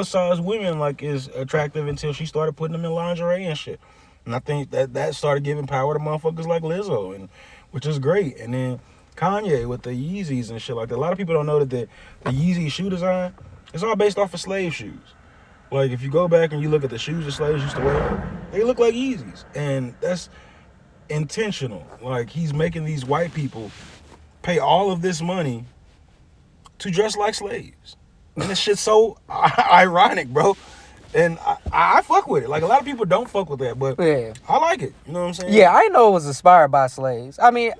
size women like is attractive until she started putting them in lingerie and shit. And I think that started giving power to motherfuckers like Lizzo, and which is great. And then Kanye with the Yeezys and shit like that. A lot of people don't know that the Yeezy shoe design, it's all based off of slave shoes. Like, if you go back and you look at the shoes that slaves used to wear, they look like Yeezys. And that's intentional. Like, he's making these white people pay all of this money to dress like slaves. And this shit's so ironic, bro. And I fuck with it. Like, a lot of people don't fuck with that, but Yeah. I like it. You know what I'm saying? Yeah, I know it was inspired by slaves. I mean,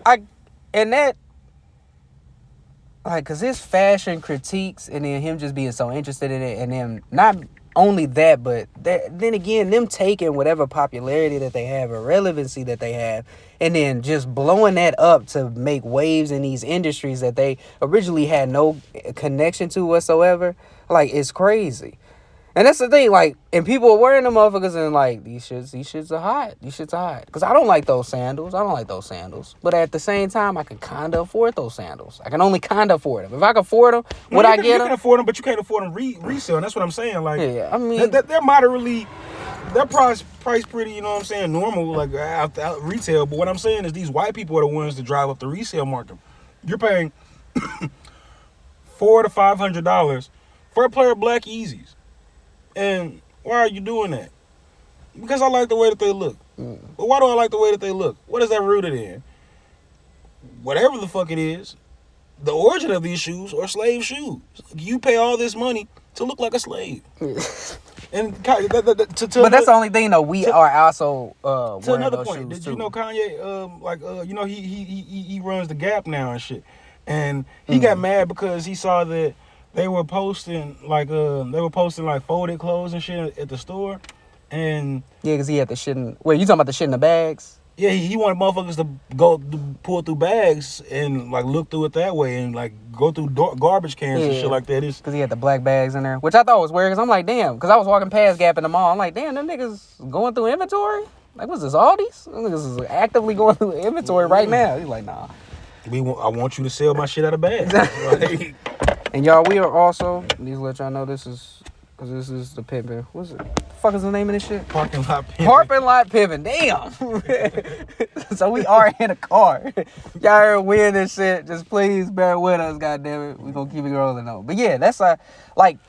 cause his fashion critiques and then him just being so interested in it, and then not only that, but then again, them taking whatever popularity that they have or relevancy that they have, and then just blowing that up to make waves in these industries that they originally had no connection to whatsoever. Like, it's crazy. And that's the thing, like, and people are wearing them motherfuckers and like, these shits are hot. These shits are hot. Because I don't like those sandals. But at the same time, I can kind of afford those sandals. I can only kind of afford them. If I can afford them, would I get them? You can afford them, but you can't afford them resale. And that's what I'm saying. Like, yeah, I mean, they're moderately, they're price pretty, you know what I'm saying, normal, like out retail. But what I'm saying is these white people are the ones that drive up the resale market. You're paying $400 to $500 for a pair of black Yeezys. And why are you doing that? Because I like the way that they look. But why do I like the way that they look? What is that rooted in? Whatever the fuck it is, the origin of these shoes are slave shoes. You pay all this money to look like a slave. And but that's the only thing though. We are also to wearing another those point. shoes Did too. you know Kanye? You know he runs the Gap now and shit. And he got mad because he saw that they were posting like folded clothes and shit at the store, and yeah, because he had the shit in. Wait, you talking about the shit in the bags? Yeah, he wanted motherfuckers to go pull through bags and like look through it that way and like go through garbage cans and shit like that. Because he had the black bags in there, which I thought was weird. Because I'm like, damn. Because I was walking past Gap in the mall. I'm like, damn, them niggas going through inventory. Like, what's this? Aldi's? Them niggas is actively going through inventory right now. He's like, nah. I want you to sell my shit out of bags. Like, and y'all, we are also. These let y'all know this is because this is the pimping. What's it? The fuck is the name of this shit? Parking lot pimping. Parking lot pimping. Damn. So we are in a car. Y'all heard weird this shit. Just please bear with us, goddammit. We gonna keep it rolling though. But yeah, that's like.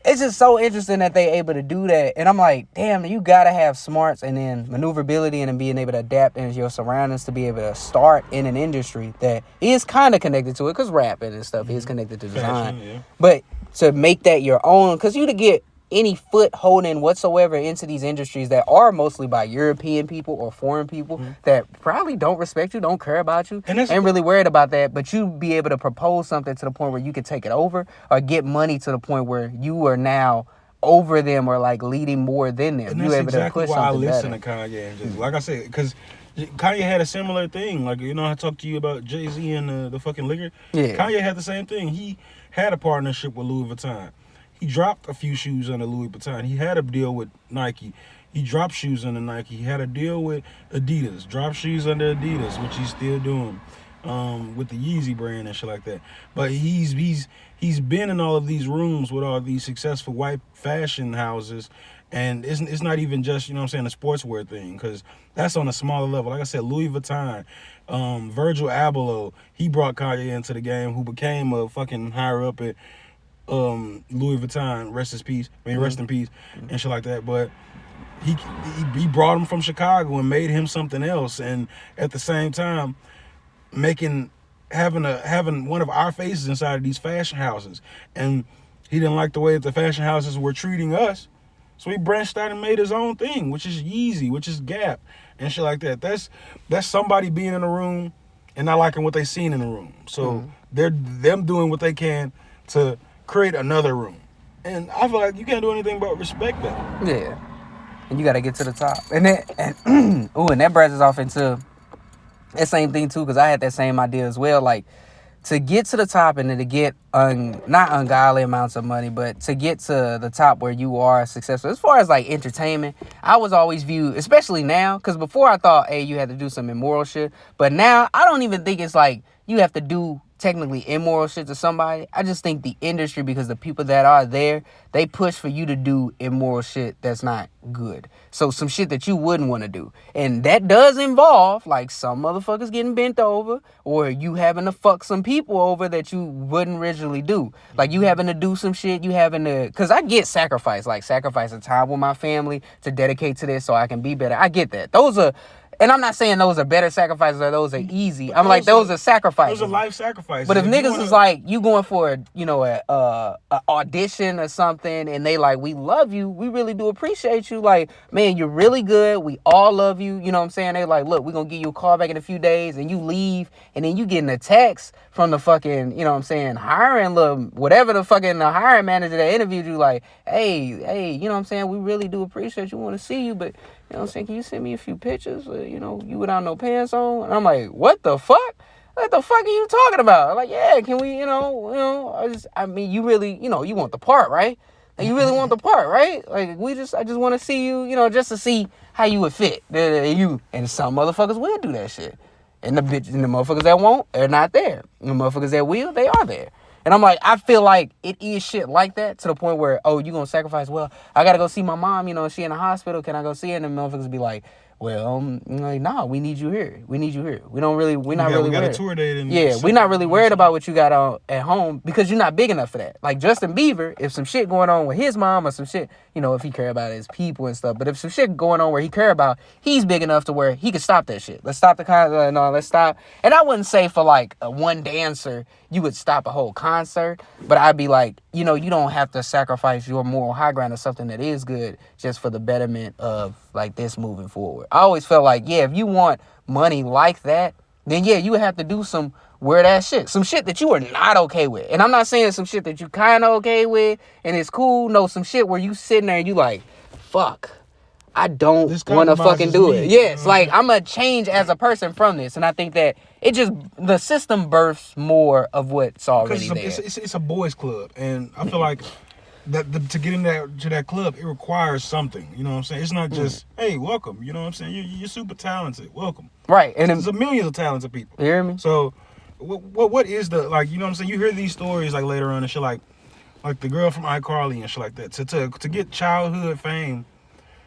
It's just so interesting that they able to do that. And I'm like, damn, you got to have smarts and then maneuverability and then being able to adapt into your surroundings to be able to start in an industry that is kind of connected to it because rapping and stuff is connected to design. Fashion, yeah. But to make that your own, because you to get any foothold in whatsoever into these industries that are mostly by European people or foreign people that probably don't respect you, don't care about you, ain't really worried about that, but you be able to propose something to the point where you can take it over or get money to the point where you are now over them or like leading more than them. And you that's able exactly to push why I something listen better. to Kanye. And just, like I said, because Kanye had a similar thing. Like, you know, I talked to you about Jay-Z and the fucking liquor. Yeah. Kanye had the same thing. He had a partnership with Louis Vuitton. He dropped a few shoes under Louis Vuitton. He had a deal with Nike. He dropped shoes under Nike. He had a deal with Adidas. Dropped shoes under Adidas, which he's still doing with the Yeezy brand and shit like that. But he's been in all of these rooms with all these successful white fashion houses. And it's not even just, you know what I'm saying, a sportswear thing, because that's on a smaller level. Like I said, Louis Vuitton, Virgil Abloh, he brought Kanye into the game, who became a fucking higher up at Louis Vuitton, rest in peace, and shit like that. But he brought him from Chicago and made him something else, and at the same time having one of our faces inside of these fashion houses. And he didn't like the way that the fashion houses were treating us, so he branched out and made his own thing, which is Yeezy, which is Gap, and shit like that. That's somebody being in a room and not liking what they seen in the room. So they're them doing what they can to create another room. And I feel like you can't do anything but respect that. Yeah. And you got to get to the top. And that branches off into that same thing too, because I had that same idea as well. Like, to get to the top and then to get not ungodly amounts of money, but to get to the top where you are successful. As far as like entertainment, I was always viewed, especially now, because before I thought, hey, you had to do some immoral shit. But now I don't even think it's like you have to do technically immoral shit to somebody. I just think the industry, because the people that are there, they push for you to do immoral shit that's not good. So some shit that you wouldn't want to do. And that does involve like some motherfuckers getting bent over, or you having to fuck some people over that you wouldn't originally do. Like you having to do some shit, you having to, because I get sacrifice, like sacrificing time with my family to dedicate to this so I can be better. I get that. Those are, and I'm not saying those are better sacrifices or those are easy. I'm like, those are sacrifices. Those are life sacrifices. But if niggas is like, you going for a audition or something, and they like, we love you, we really do appreciate you. Like, man, you're really good. We all love you. You know what I'm saying? They like, look, we're going to give you a call back in a few days, and you leave, and then you getting a text from the fucking, you know what I'm saying, hiring, whatever the fucking the hiring manager that interviewed you, like, hey, you know what I'm saying? We really do appreciate you. We want to see you, but you know what I'm saying? Can you send me a few pictures? You without no pants on? And I'm like, what the fuck? What the fuck are you talking about? Like, yeah, can we, I mean, you really, you want the part, right? Like, you really want the part, right? Like, I just want to see you, just to see how you would fit. And some motherfuckers will do that shit. And the motherfuckers that won't, they're not there. And the motherfuckers that will, they are there. And I'm like, I feel like it is shit like that to the point where, oh, you gonna sacrifice? Well, I gotta go see my mom, she in the hospital. Can I go see her? And the motherfuckers be like, well, like, nah, we need you here. We need you here. We're not really we worried. Got a tour date we're not really worried about what you got on at home because you're not big enough for that. Like Justin Bieber, if some shit going on with his mom or some shit, if he care about his people and stuff. But if some shit going on where he care about, he's big enough to where he can stop that shit. Let's stop the concert. No, let's stop. And I wouldn't say for like a one dancer, you would stop a whole concert. But I'd be like, you don't have to sacrifice your moral high ground or something that is good just for the betterment of like this moving forward. I always felt like, yeah, if you want money like that, then yeah, you would have to do some weird ass shit. Some shit that you are not okay with. And I'm not saying some shit that you kind of okay with and it's cool. No, some shit where you sitting there and you like, fuck, I don't want to fucking do it. Yes, like I'm going to change as a person from this. And I think that the system births more of what's already there. It's a boys club. And I feel like that to get to that club, it requires something. You know what I'm saying? It's not just, hey, welcome. You know what I'm saying? You're super talented. Welcome. Right. And there's millions of talented people. You hear me? So what is the, like, you know what I'm saying? You hear these stories like later on and shit, like the girl from iCarly and shit like that. To get childhood fame,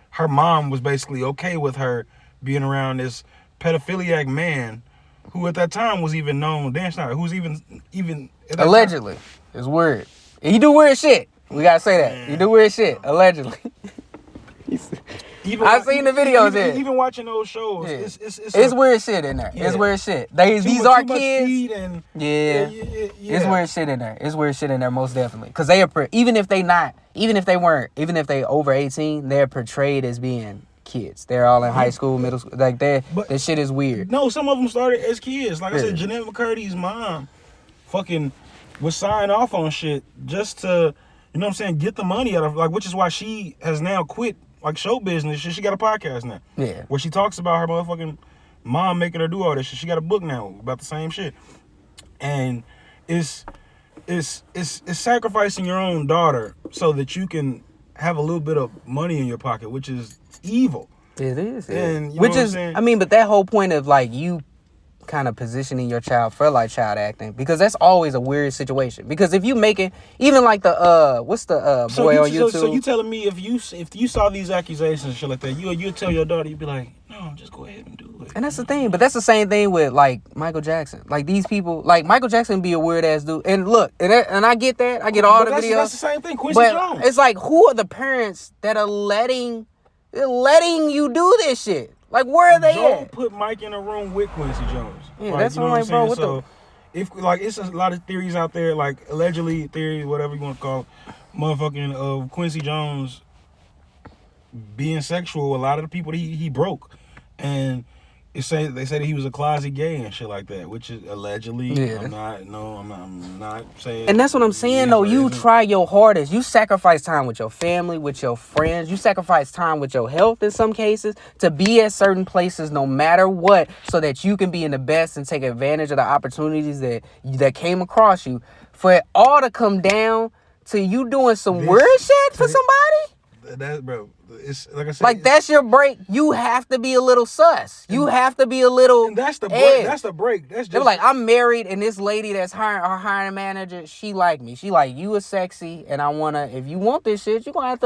her mom was basically okay with her being around this pedophiliac man who at that time was even known, who's even allegedly. Time. It's weird. And you do weird shit. We gotta say that. Man. You do weird shit, allegedly. I've seen the videos there. Even watching those shows, yeah. It's weird shit in there. Yeah. It's weird shit. These are kids. It's weird shit in there. It's weird shit in there, most definitely. Because they are, even if they over 18, they're portrayed as being kids. They're all in high school, middle school. Like that shit is weird. No, some of them started as kids. Like I said, Jeanette McCurdy's mom fucking would sign off on shit just to, you know what I'm saying, get the money out of, like, which is why she has now quit, like, show business. She got a podcast now. Yeah. Where she talks about her motherfucking mom making her do all this shit. She got a book now about the same shit. And it's sacrificing your own daughter so that you can have a little bit of money in your pocket, which is evil. It is. Yeah. And you know what I'm saying? I mean, but that whole point of, like, you kind of positioning your child for like child acting, because that's always a weird situation. Because if you making even like the what's the boy on YouTube? So you telling me if you saw these accusations and shit like that, you tell your daughter, you'd be like, no, just go ahead and do it. And that's the thing. But that's the same thing with like Michael Jackson. Like these people, like Michael Jackson be a weird ass dude. And look, and I get that. I get all the videos. That's the same thing. Quincy Jones. It's like, who are the parents that are letting you do this shit? Like, where are they Don't put Mike in a room with Quincy Jones. Yeah, like, that's you know what I'm saying. So, if like, it's a lot of theories out there, like allegedly theories, whatever you want to call it, motherfucking of Quincy Jones being sexual. A lot of the people he broke, and they say that he was a closet gay and shit like that, which is allegedly. Yeah. I'm not saying. And that's what I'm saying, though. You try your hardest. You sacrifice time with your family, with your friends. You sacrifice time with your health in some cases to be at certain places no matter what, so that you can be in the best and take advantage of the opportunities that came across you. For it all to come down to you doing some weird shit for somebody? That, bro, it's like I said. Like, that's your break. You have to be a little sus. You have to be a little. And that's the break. That's the break. That's just. They're like, I'm married, and this lady that's hiring manager, she like me. She like, you are sexy, and I wanna. If you want this shit, you gonna have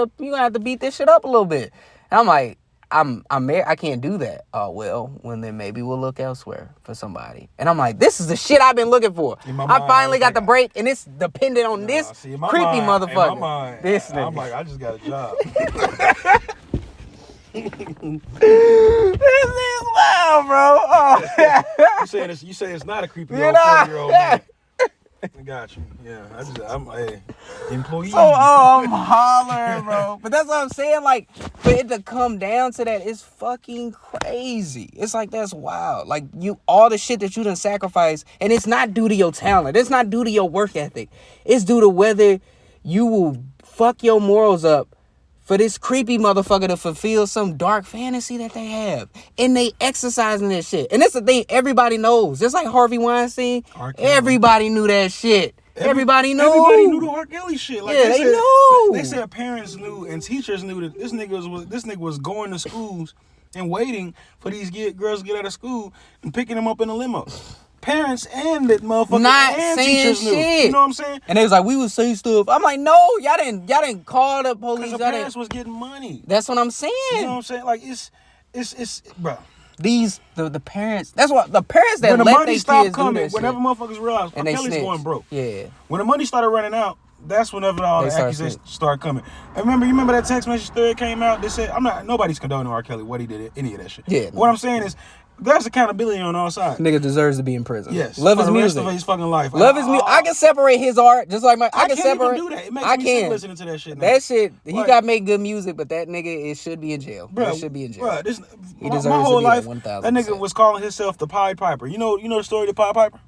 to beat this shit up a little bit. And I'm like, I'm married. I can't do that. Oh well, then maybe we'll look elsewhere for somebody. And I'm like, this is the shit I've been looking for. I finally got the break, and it's dependent on this creepy motherfucker. In my mind, this nigga. I'm like, I just got a job. This is wild, bro. Oh. You say it's not a creepy old 40-year-old man. I got you. Yeah, I'm a employee. I'm hollering, bro. But that's what I'm saying. Like, for it to come down to that, it's fucking crazy. It's like, that's wild. Like, all the shit that you done sacrificed, and it's not due to your talent. It's not due to your work ethic. It's due to whether you will fuck your morals up for this creepy motherfucker to fulfill some dark fantasy that they have. And they exercising this shit. And that's the thing everybody knows. Just like Harvey Weinstein, everybody knew that shit. Everybody knew. Everybody knew the R. Kelly shit. Like, yeah, they knew. They said parents knew and teachers knew that this nigga was going to schools and waiting for these girls to get out of school and picking them up in a limo. Parents and that motherfucker not and saying teachers knew. shit. You know what I'm saying? And they was like, we would say stuff. I'm like, no, y'all didn't call the police. Because the parents was getting money. That's what I'm saying. You know what I'm saying? Like, it's bro. The parents. That's what the parents that when the let money their stopped kids coming, do that whenever shit. motherfuckers realized And R. they Kelly's snitched. going broke. Yeah. When the money started running out, that's whenever all the accusations started coming. And you remember that text message thread came out? They said, nobody's condoning R. Kelly, what he did, any of that shit. Yeah. What I'm saying is, there's accountability on all sides. Nigga deserves to be in prison. Yes. Love for his the music. rest of his fucking life. Love his music. I can separate his art just like I can can't separate. even do that. It makes me sick listening to that shit now. That shit. He Like, got make good music, but that nigga should be in jail. Bro, he should be in jail. Bro, He deserves my whole to be life, 1,000%. that nigga was calling himself the Pied Piper. You know the story of the Pied Piper?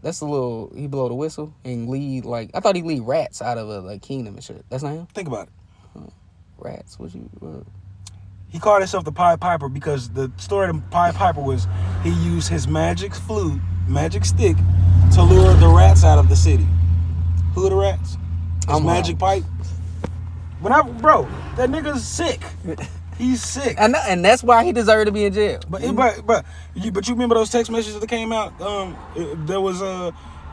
That's a little. He blow the whistle and lead like I thought he lead rats out of a kingdom and shit. That's not him. Think about it. Rats. He called himself the Pied Piper because the story of the Pied Piper was he used his magic stick, to lure the rats out of the city. Who are the rats? His magic pipe. Bro, that nigga's sick. He's sick. And that's why he deserved to be in jail. But you remember those text messages that came out?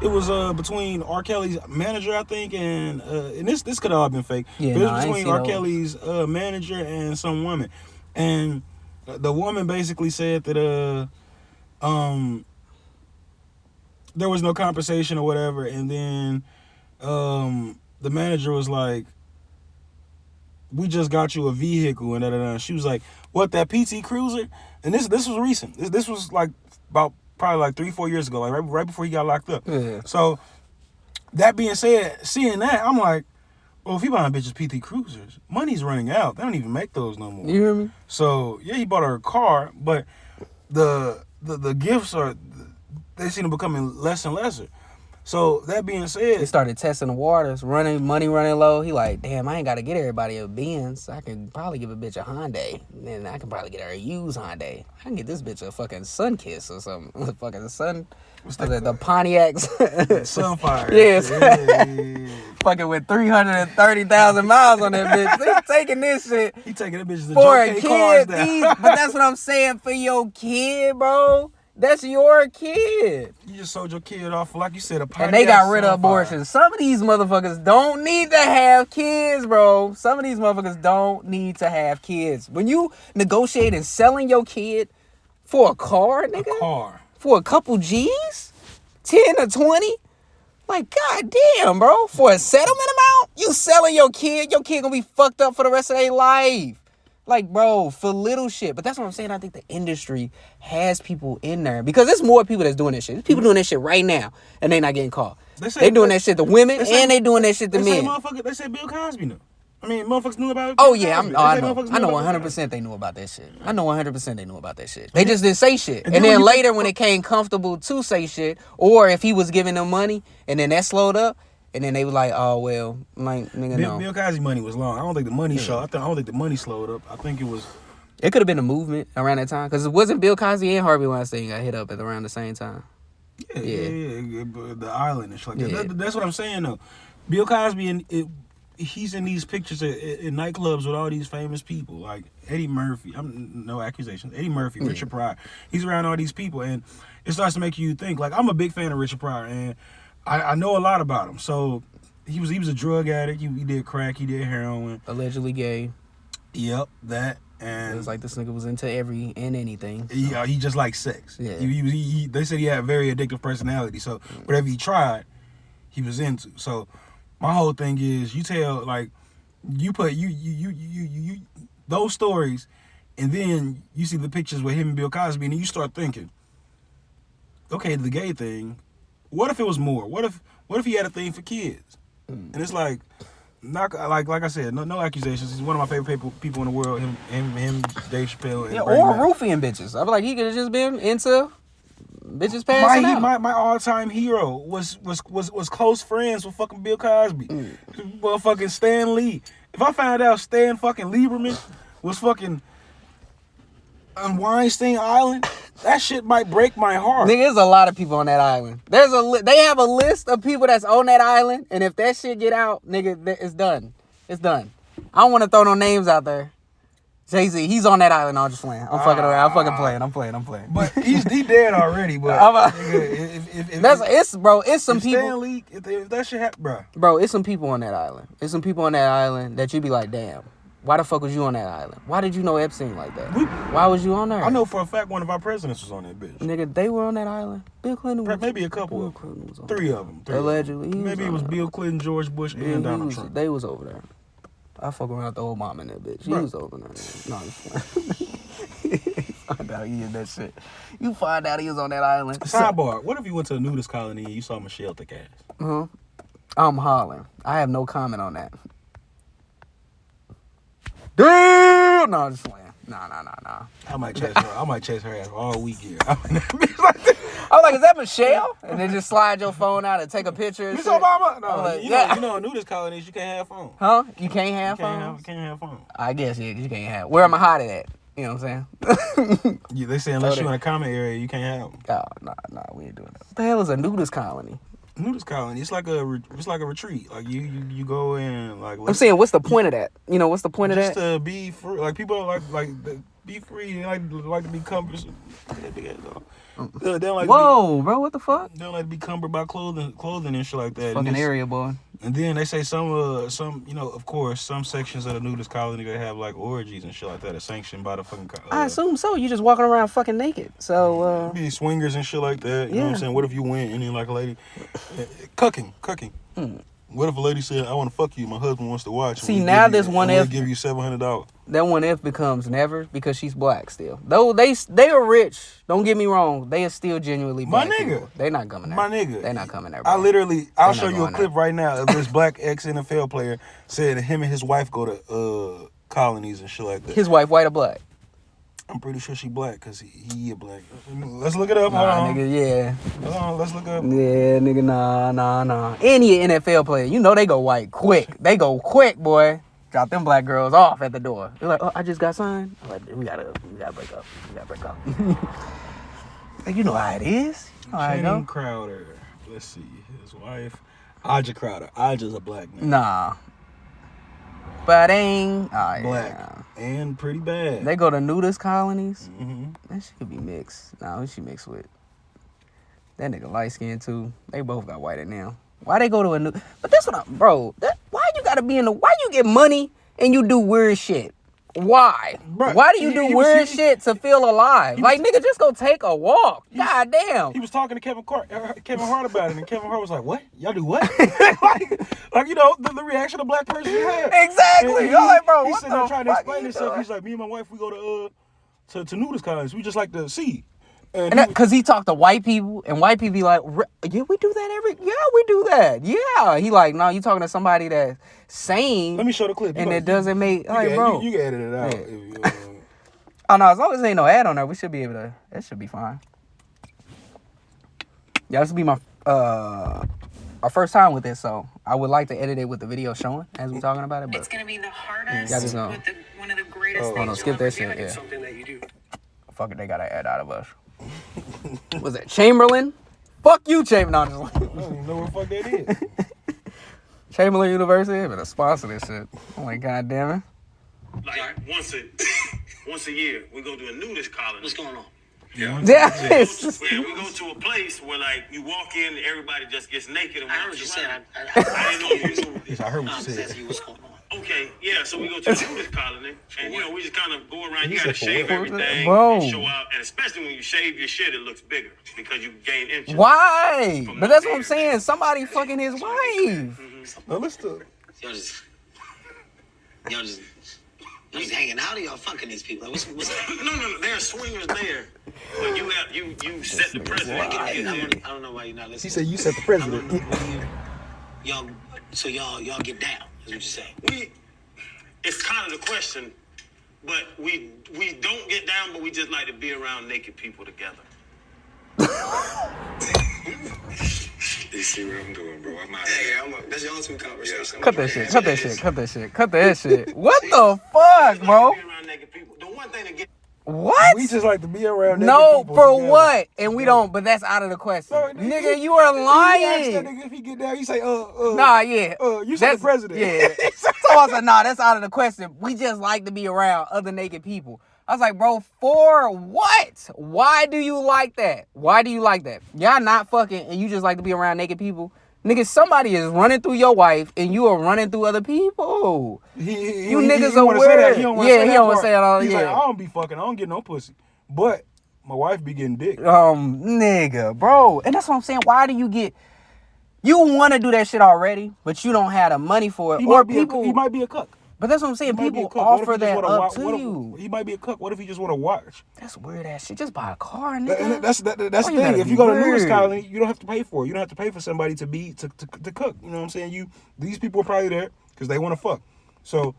It was between R. Kelly's manager, I think, and this could have all been fake. Yeah, but it was between R. Kelly's manager and some woman, and the woman basically said that there was no compensation or whatever, and then the manager was like, "We just got you a vehicle," and da. She was like, "What, that PT Cruiser?" And this was recent. This was like probably like 3-4 years ago, like right before he got locked up. Yeah. So that being said, seeing that, I'm like, well, if he buying bitches PT Cruisers, money's running out. They don't even make those no more. You hear me? So yeah, he bought her a car, but the gifts they seem to be becoming less and lesser. So that being said, he started testing the waters, money running low. He like, damn, I ain't got to get everybody a Benz. I can probably give a bitch a Hyundai. And then I can probably get her a used Hyundai. I can get this bitch a fucking Sunkiss or something. A fucking Sun. What's that? The Pontiacs. Sunfire. Yes. Yeah. Fucking with 330,000 miles on that bitch. He's taking this shit. He taking that bitch to for a kid. But that's what I'm saying, for your kid, bro. That's your kid. You just sold your kid off for, like you said, a Pontiac. And they got rid of abortion. Some of these motherfuckers don't need to have kids, bro. Some of these motherfuckers don't need to have kids. When you negotiate and selling your kid for a car, nigga. A car. For a couple G's? 10 or 20? Like, goddamn, bro. For a settlement amount? You selling your kid gonna be fucked up for the rest of their life. Like, bro, for little shit. But that's what I'm saying. I think the industry has people in there. Because there's more people that's doing this shit. There's people doing this shit right now, and they not getting caught. They doing that shit to women, and they doing that shit to men. They say Bill Cosby now. I mean, motherfuckers knew about it. Oh yeah, I know. I know Motherfuckers knew about 100% they knew about that shit. I know 100% they knew about that shit. They just didn't say shit. And And then then when you later think- when it came comfortable to say shit, or if he was giving them money, and then that slowed up, and then they were like, oh well, like nigga no. Bill Cosby money was long. I don't think the money I don't think the money slowed up. I think it was. It could have been a movement around that time because it wasn't Bill Cosby and Harvey Weinstein got hit up at around the same time. Yeah. The island and shit like that. Yeah. That's what I'm saying though. Bill Cosby he's in these pictures in nightclubs with all these famous people like Eddie Murphy. No accusations. Eddie Murphy, Richard Pryor. He's around all these people, and it starts to make you think. Like I'm a big fan of Richard Pryor, and I know a lot about him. So he was a drug addict. He did crack. He did heroin. Allegedly gay. Yep, that. It And was like this nigga was into anything. he just liked sex. Yeah. They said he had a very addictive personality. So whatever he tried, he was into. So my whole thing is, you tell like you put you those stories, and then you see the pictures with him and Bill Cosby, and then you start thinking, okay, the gay thing. What if it was more? What if he had a thing for kids? And it's like. Not like I said, no accusations. He's one of my favorite people in the world. Him, Dave Chappelle, and Yeah, Bernie or Mac. roofing bitches. I be like, he could have just been into bitches passing out. My all time hero was close friends with fucking Bill Cosby. Well, fucking Stan Lee. If I found out Stan fucking Lieberman was fucking on Weinstein Island, that shit might break my heart. Nigga, there's a lot of people on that island. They have a list of people that's on that island, and if that shit get out, nigga, it's done. It's done. I don't want to throw no names out there. Jay-Z, he's on that island. I'm just playing. I'm fucking around. I'm fucking playing. I'm playing. But he dead already. But That's it's bro. It's some if people. Stan Lee, if that shit happen, bro. Bro, it's some people on that island. It's some people on that island that you be like, damn. Why the fuck was you on that island? Why did you know Epstein like that? Why was you on there? I know for a fact one of our presidents was on that bitch. Nigga, they were on that island. Bill Clinton was. Maybe a couple. Bill Clinton was on Three of them. Allegedly. Maybe it was Bill Clinton, George Bush, and Donald Trump. They was over there. I fuck around with the old mom in that bitch. He Bro. was over there. No, you find out he in that shit. You find out he was on that island. Sidebar, what if you went to a nudist colony and you saw Michelle thick ass? I'm hollering. I have no comment on that. Damn! No, I'm just playing. Nah. I might chase her ass all weekend. I was like, is that Michelle? And then just slide your phone out and take a picture and Miss shit. Obama? No, like, you know, in nudist colonies, you can't have phone. Huh? You can't have phones? Can't have phone. I guess, yeah, you can't have. Where am I hiding at? You know what I'm saying? Yeah, they say unless you're in a comment area, you can't have them. Oh, nah, we ain't doing that. What the hell is a nudist colony? Nudist colony, it's like a retreat. Like you go in like. I'm saying, what's the point of that? You know, what's the point of just that? to be free. Like people like be free. They like to be cumbered. They don't like Whoa, bro, what the fuck? they don't like to be cumbered by clothing and shit like that. Fucking area, boy. And then they say some of course some sections of the nudist colony they have like orgies and shit like that are sanctioned by the fucking. I assume so. You just walking around fucking naked. So, be swingers and shit like that. You know what I'm saying? What if you went and then like a lady, cucking. What if a lady said, "I want to fuck you. My husband wants to watch." See, now this one We'll if give you $700. that one if becomes never because she's black still. Though they are rich. Don't get me wrong. They are still genuinely My black nigga. people. They not coming there. My nigga, They not coming there. Bro. I'll They show not you a going clip right now of this black ex NFL player said that him and his wife go to colonies and shit like that. His wife white or black? I'm pretty sure she black because he a black. Let's look it up. Nah, Hold on. nigga, yeah. Hold on. Let's look up. Yeah, nigga, nah. Any NFL player, you know they go white quick. They go quick, boy. Drop them black girls off at the door. They're like, oh, I just got signed. I'm like, we gotta break up. Like, you know how it is. You know how it Channing go. Crowder. Let's see. His wife, Aja Crowder. Aja's a black man. Nah. Ba-ding. Oh, Black yeah. and pretty bad. They go to nudist colonies. Mm-hmm. That shit could be mixed. Nah, who she mixed with? That nigga light skinned too. They both got white in them. Why they go to a new? But that's what I'm, bro. Why you gotta be in the? Why you get money and you do weird shit? Why? Bro, Why do you do weird shit to feel alive? Like nigga, just go take a walk. God damn. He was talking to Kevin Hart about it, and Kevin Hart was like, "What? Y'all do what?" like you know, the reaction a black person had. Exactly. Y'all like, bro, He's what sitting there the trying to fuck explain you himself. doing? He's like, "Me and my wife, we go to nudist colonies. We just like to see." And because he talked to white people, and white people be like, yeah, we do that we do that. Yeah. He like, no, you talking to somebody that's sane. Let me show the clip. And it doesn't make, like, bro. You can edit it out. Yeah. Oh, no, as long as there ain't no ad on there, we should be able to, that should be fine. Yeah, this will be my, our first time with this, so I would like to edit it with the video showing as we're talking about it. But it's going to be the hardest, y'all just know. one of the greatest things. Oh, no, skip that shit, yeah. Something that you do. Fuck it, they got an ad out of us. Was that Chamberlain? Fuck you, Chamberlain. No, I don't even know what the fuck that is. Chamberlain University, been a sponsor this shit. Oh my god damn it. Like once a year, we go to a nudist colony. What's going on? Yeah. We go to a place where like you walk in, and everybody just gets naked and I heard walks what you around. said. I didn't know if you knew. Yes, I heard what you said. What's going on? Okay, yeah, so we go to a nudist colony, and we just kind of go around. You gotta said shave for what? everything Bro. and show out, and especially when you shave your shit, it looks bigger because you gain inches. Why? But that's what I'm saying. Somebody fucking his wife. No, let's do it. Y'all just hanging out, or y'all fucking these people? Like, what's No, there are swingers there, but you set the precedent. I don't know why you're not listening. He said you set the president. Y'all get down. Is what you're saying. It's kind of the question, but we don't get down, but we just like to be around naked people together. You see what I'm doing, bro? I'm out that's the ultimate conversation. Cut that shit. What the fuck, bro? Be around naked people. The one thing that gets What? We just like to be around naked No, people for together. what? And we don't, but that's out of the question. No, Nigga, you are He asked that lying. nigga if he get down, he say, Nah, yeah. you said the president. Yeah. So I was like, nah, that's out of the question. We just like to be around other naked people. I was like, bro, for what? Why do you like that? Why do you like that? Y'all not fucking and you just like to be around naked people? Nigga, somebody is running through your wife and you are running through other people. You niggas are weird. He don't want to say it all. He's Yeah. like, I don't be fucking. I don't get no pussy. But my wife be getting dick. Nigga, bro. And that's what I'm saying. Why do you get... You want to do that shit already, but you don't have the money for it. He Or might be people... he might be a cuck. But that's what I'm saying. He might be a People cuck. What if offer he just that wanna up to what if- you. He might be a cuck. What if he just want to watch? That's weird ass shit. Just buy a car, nigga. That's the Why you thing. gotta If be you go to nudist weird? colony, you don't have to pay for it. You don't have to pay for somebody to cook. You know what I'm saying? These people are probably there because they want to fuck. So,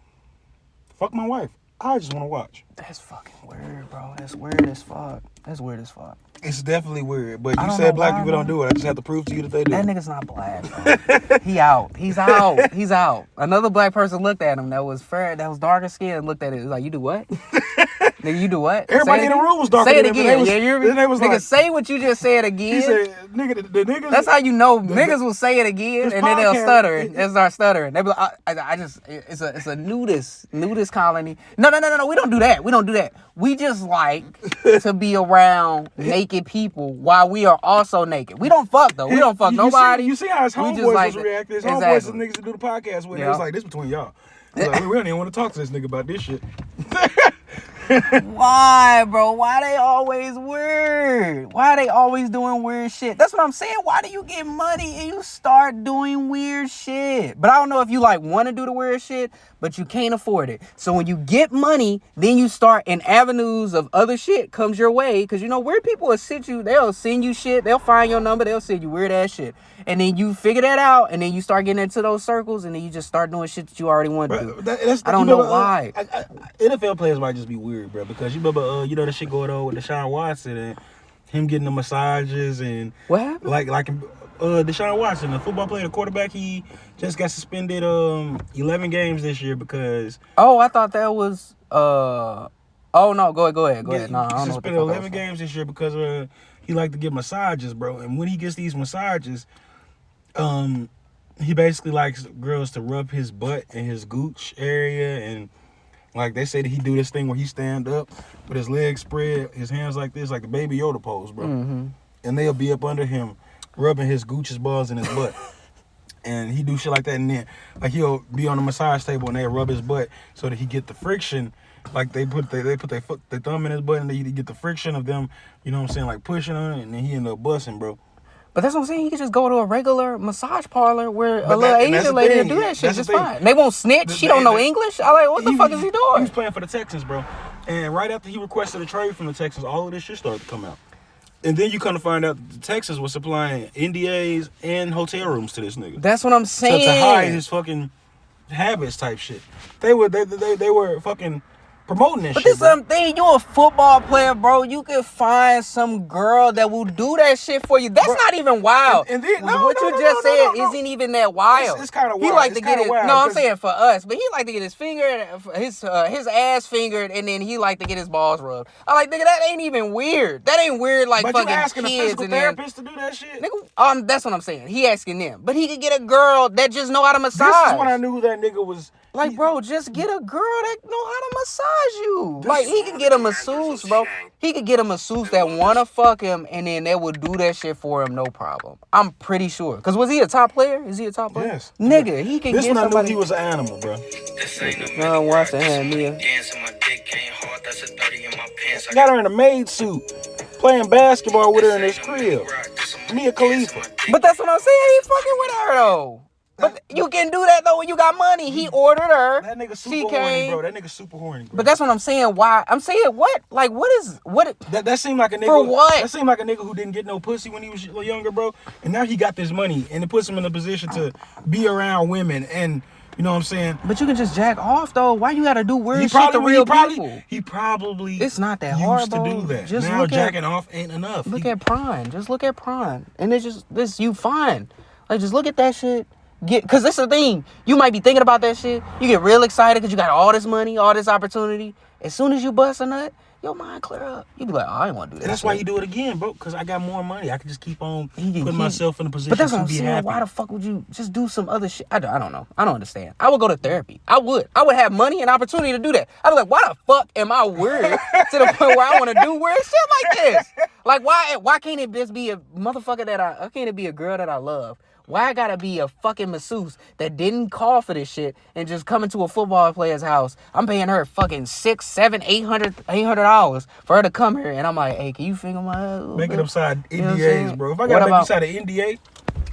fuck my wife. I just want to watch. That's fucking weird, bro. That's weird as fuck. That's weird as fuck. It's definitely weird. But I you don't said know black why, people don't man. do it. I just have to prove to you that they do. That nigga's not black, bro. He out. He's out. He's out. Another black person looked at him that was fair, that was darker skinned, and looked at it. It was like, you do what? Nigga, you do what? Everybody Say it in the again. room was darker Say it than him, again. but Yeah, you hear me? they was Nigga, like- say what you just said again. He said, nigga, the niggas. That's how you know niggas will say it again, This and then they'll podcast- stutter. They'll start stuttering. They be like, I just, it's a nudist colony. No, we don't do that. We don't do that. We just like to be around naked people while we are also naked. We don't fuck though. We don't fuck nobody. You see how his We homeboys just like was reacting? His exactly. homeboys, his niggas to do the podcast with. Yeah. It was like, this between y'all. Like, we don't even want to talk to this nigga about this shit. Why, bro? Why they always weird? Why they always doing weird shit? That's what I'm saying. Why do you get money and you start doing weird shit? But I don't know if you like want to do the weird shit, but you can't afford it. So when you get money, then you start in avenues of other shit comes your way. Because you know, weird people will they'll send you shit. They'll find your number. They'll send you weird ass shit. And then you figure that out. And then you start getting into those circles. And then you just start doing shit that you already want to do. I don't know why. NFL players might just be weird, bro. Because you remember, the shit going on with Deshaun Watson and him getting the massages and What happened? like Deshaun Watson, the football player, the quarterback, he just got suspended 11 games this year because. Oh, I thought that was Oh no, go ahead. No, I don't know what the suspended fuck 11 games this year because he like to get massages, bro. And when he gets these massages, he basically likes girls to rub his butt and his gooch area, and like they say that he do this thing where he stand up with his legs spread, his hands like this, like the Baby Yoda pose, bro. Mm-hmm. And they'll be up under him, rubbing his gooch's balls in his butt. And he do shit like that, and then like he'll be on the massage table and they rub his butt so that he get the friction. Like they put their thumb in his butt and they get the friction of them, you know what I'm saying, like pushing on it, and then he end up busting, bro. But that's what I'm saying. You can just go to a regular massage parlor where a But little and that's Asian the lady thing. will do that shit That's the just thing. fine. They won't snitch. She don't know English. I like, what the fuck is he He doing? was playing for the Texans, bro. And right after he requested a trade from the Texans, all of this shit started to come out. And then you kind of find out that Texas was supplying NDAs and hotel rooms to this nigga. That's what I'm saying. To hide his fucking habits type shit. They were fucking promoting this but shit. But this something, you a football player, bro. You can find some girl that will do that shit for you. That's not even wild. And then, what you just said isn't even that wild. It's kind of wild. He like to get it. Wild, no, I'm saying for us, but he like to get his his ass fingered, and then he like to get his balls rubbed. I like, nigga, that ain't even weird. That ain't weird like but fucking you asking kids a physical and then, therapist to do that shit? Nigga, that's what I'm saying. He asking them, but he could get a girl that just know how to massage. This is when I knew that nigga was. Like, bro, just get a girl that know how to massage you. Like, he can get a masseuse, bro. He could get a masseuse that wanna fuck him, and then they would do that shit for him, no problem. I'm pretty sure. Cause was he a top player? Is he a top player? Yes. Nigga, he can get somebody. This one I knew he was an animal, bro. No, watch the hand, Mia. Got her in a maid suit, playing basketball with her in his crib. Mia Khalifa. But that's what I'm saying. He fucking with her though. But you can do that though when you got money. He ordered her. That nigga super she horny, came. bro. That nigga super horny, bro. But that's what I'm saying. Why? I'm saying what? Like what? That seemed like a nigga. For what? That seemed like a nigga who didn't get no pussy when he was younger, bro. And now he got this money, and it puts him in a position to be around women, and you know what I'm saying. But you can just jack off though. Why you gotta do weird shit to real people? He probably. It's not that used hard, to bro. do that. Just now jacking off ain't enough. Look at Prime. Just look at Prime, and it's just this. You fine. Like just look at that shit. Cause this is the thing. You might be thinking about that shit. You get real excited because you got all this money, all this opportunity. As soon as you bust a nut, your mind clear up. You be like, oh, I ain't want to do that. And that's shit. why you do it again, bro. Cause I got more money. I can just keep on putting myself in a position but that's to what I'm be saying. happy. Why the fuck would you just do some other shit? I don't know. I don't understand. I would go to therapy. I would have money and opportunity to do that. I'd be like, why the fuck am I weird to the point where I want to do weird shit like this? Like, why can't it just be a motherfucker why can't it be a girl that I love? Why I gotta be a fucking masseuse that didn't call for this shit and just come into a football player's house? I'm paying her fucking $600, $700, $800 for her to come here, and I'm like, hey, can you finger my ass? Make it upside You know what I'm NDAs, saying? bro. If I gotta make upside an NDA,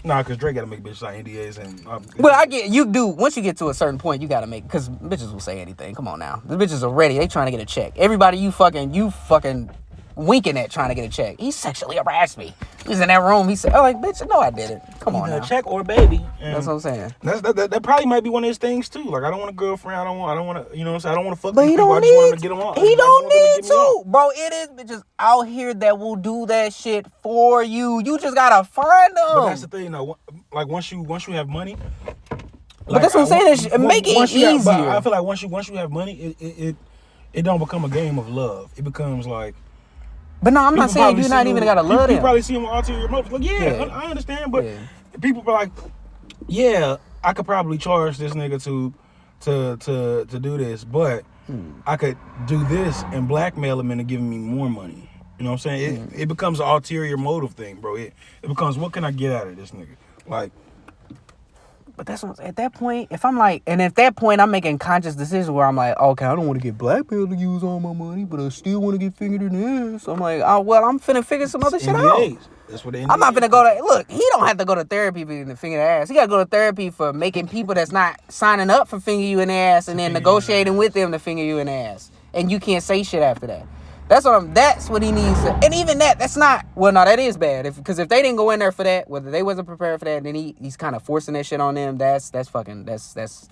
nah, cause Drake gotta make bitches like NDAs and. Well, I get you do. Once you get to a certain point, you gotta make because bitches will say anything. Come on now, the bitches are ready. They trying to get a check. Everybody you fucking winking at trying to get a check. He sexually harassed me. He was in that room. He said, "Oh, like bitch, no, I didn't. Come on either now." a check or a baby. And that's what I'm saying. That probably might be one of his things too. Like I don't want a girlfriend. I don't want to. You know what I'm saying? I don't want to fuck. But these he people. don't I just want him need. to get them on. He don't need to, bro. It is bitches out here that will do that shit for you. You just gotta find them. But that's the thing, though. Like once you have money. But that's what I'm saying. Make it easier. I feel like once you have money, it don't become a game of love. It becomes like. But no, I'm not saying you're not even gotta love them. You probably see them ulterior motives. Like, yeah, I understand, but people are like, yeah, I could probably charge this nigga to do this, but I could do this and blackmail him into giving me more money. You know what I'm saying? It becomes an ulterior motive thing, bro. It becomes, what can I get out of this nigga? Like. But that's what, at that point, if I'm like, and at that point, I'm making conscious decisions where I'm like, okay, I don't want to get blackmailed to use all my money, but I still want to get fingered in this. I'm like, oh, well, I'm finna figure some other shit out. That's what I'm not finna go to, look, he don't have to go to therapy for the finger the ass. He got to go to therapy for making people that's not signing up for finger you in the ass and then negotiating with them to finger you in the ass. And you can't say shit after that. That's what he needs to, and even that's not, well, no, that is bad. Because if they didn't go in there for that, whether they wasn't prepared for that, then he's kind of forcing that shit on them. That's crazy.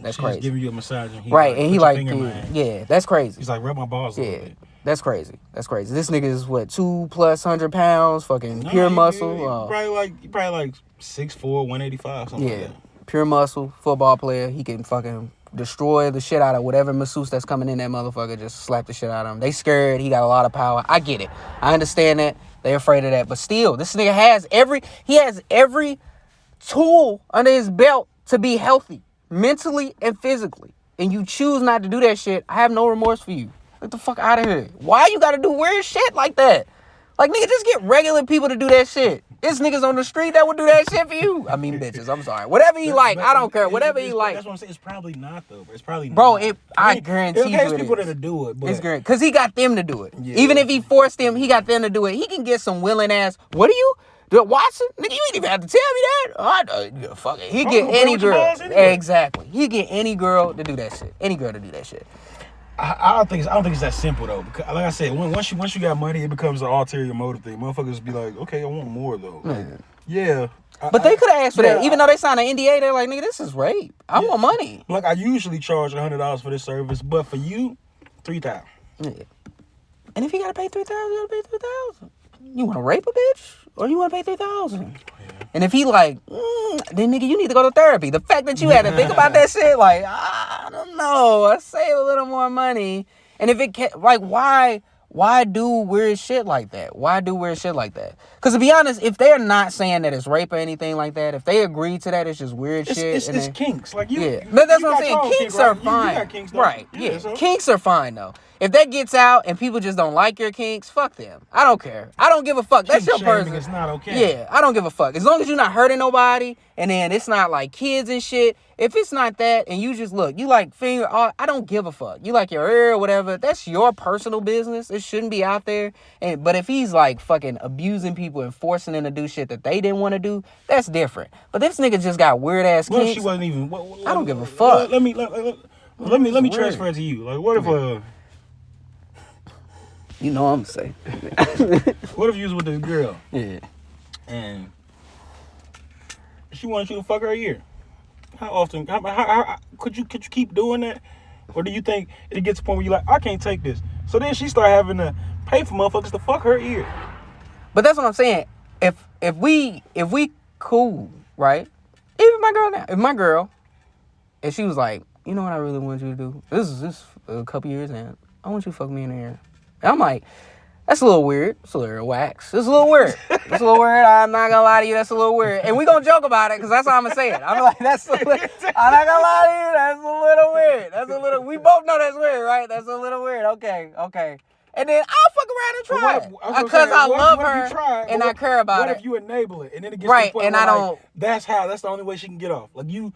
She's giving you a massage and right, and he like, yeah, that's crazy. He's like, rub my balls a little bit. That's crazy. This nigga is what, 200+ pounds, fucking pure muscle. He probably like 6'4", 185, something like that. Pure muscle, football player. He can fucking destroy the shit out of whatever masseuse that's coming in that motherfucker. Just slap the shit out of him. They scared. He got a lot of power. I get it. I understand that. They afraid of that. But still, this nigga has every tool under his belt to be healthy, mentally and physically. And you choose not to do that shit. I have no remorse for you. Get the fuck out of here. Why you gotta do weird shit like that? Like, nigga, just get regular people to do that shit. It's niggas on the street that would do that shit for you. I mean, bitches. I'm sorry. Whatever you like, I don't care. Whatever you like. That's what I'm saying. It's probably not, though. It's probably bro, not. I guarantee you there's it people is. that'll do it. But it's great. Because he got them to do it. Yeah. Even if he forced them, he got them to do it. He can get some willing ass, what are you? Watson? Nigga, you ain't even have to tell me that. Fuck it. He get any girl. Anyway. Exactly. He get any girl to do that shit. Any girl to do that shit. I don't think it's that simple though. Because, like I said, once you got money, it becomes an ulterior motive thing. Motherfuckers be like, okay, I want more though. Like, yeah. But they could have asked for that. Even though they signed an NDA, they're like, nigga, this is rape. I want money. Like, I usually charge $100 for this service, but for you, $3,000. Yeah. And if you gotta pay $3,000, you gotta pay $3,000. You wanna rape a bitch? Or you wanna pay $3,000? Yeah. And if he like, then nigga, you need to go to therapy. The fact that you had to think about that shit, like, I don't know. I save a little more money. And if it can't, like, why do weird shit like that? Why do weird shit like that? Because to be honest, if they're not saying that it's rape or anything like that, if they agree to that, it's just weird shit. It's kinks. Like you, yeah. But that's what I'm saying. Kinks are fine. You got kinks, right. Yeah. So. Kinks are fine, though. If that gets out and people just don't like your kinks, fuck them. I don't care. I don't give a fuck. That's your person. It's not okay. Yeah, I don't give a fuck. As long as you're not hurting nobody and then it's not like kids and shit. If it's not that and you just look, you like finger, I don't give a fuck. You like your ear or whatever, that's your personal business. It shouldn't be out there. But if he's like fucking abusing people and forcing them to do shit that they didn't want to do, that's different. But this nigga just got weird ass kinks. What if she wasn't even? I don't give a fuck. Let me transfer it to you. Like, what if you know what I'm saying. What if you was with this girl? Yeah. And she wanted you to fuck her a year. How often? How could you keep doing that? Or do you think it gets to the point where you're like, I can't take this? So then she start having to pay for motherfuckers to fuck her ear. But that's what I'm saying. If we cool, right? Even my girl now. If my girl, and she was like, you know what I really want you to do? This is a couple years in. I want you to fuck me in the ear. And I'm like, that's a little weird. It's a little wax. It's a little weird. It's a little weird. I'm not gonna lie to you. That's a little weird. And we gonna joke about it because that's how I'm gonna say it. I'm like, I'm not gonna lie to you. That's a little weird. That's a little. We both know that's weird, right? That's a little weird. Okay. And then I'll fuck around and try it because I love her and I care about it. What if you enable it and then it gets to the point and where I don't. That's the only way she can get off. Like you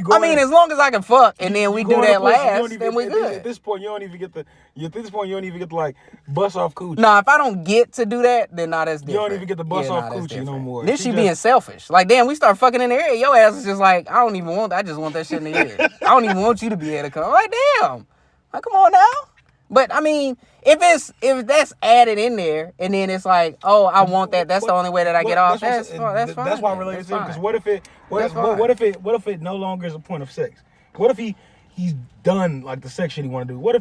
go. I mean, as long as I can fuck and then we do that last, then we good. At this point, you don't even get to like bust off coochie. No, if I don't get to do that, then that's different. You don't even get to bust off coochie no more. Then she being selfish. Like, damn, we start fucking in the ear. Your ass is just like, I just want that shit in the ear. I don't even want you to be able to come. I'm like, damn. Like, come on now. But I mean, if that's added in there, and then it's like, oh, I want that. That's the only way that I get off. That's fine. That's why I related to it. Because what if it no longer is a point of sex? What if he's done like the sex shit he want to do? What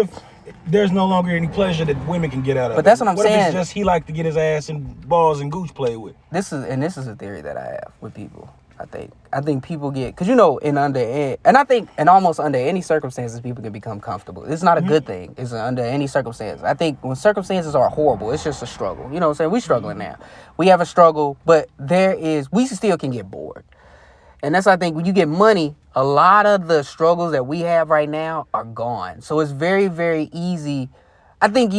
if there's no longer any pleasure that women can get out of it? But that's what I'm saying. What if it's just he like to get his ass and balls and gooch played with? This is a theory that I have with people. I think people get, because in almost under any circumstances, people can become comfortable. It's not a good thing. It's under any circumstance. I think when circumstances are horrible, it's just a struggle. You know what I'm saying? We're struggling now. We have a struggle, but we still can get bored. And that's, I think, when you get money, a lot of the struggles that we have right now are gone. So it's very, very easy. I think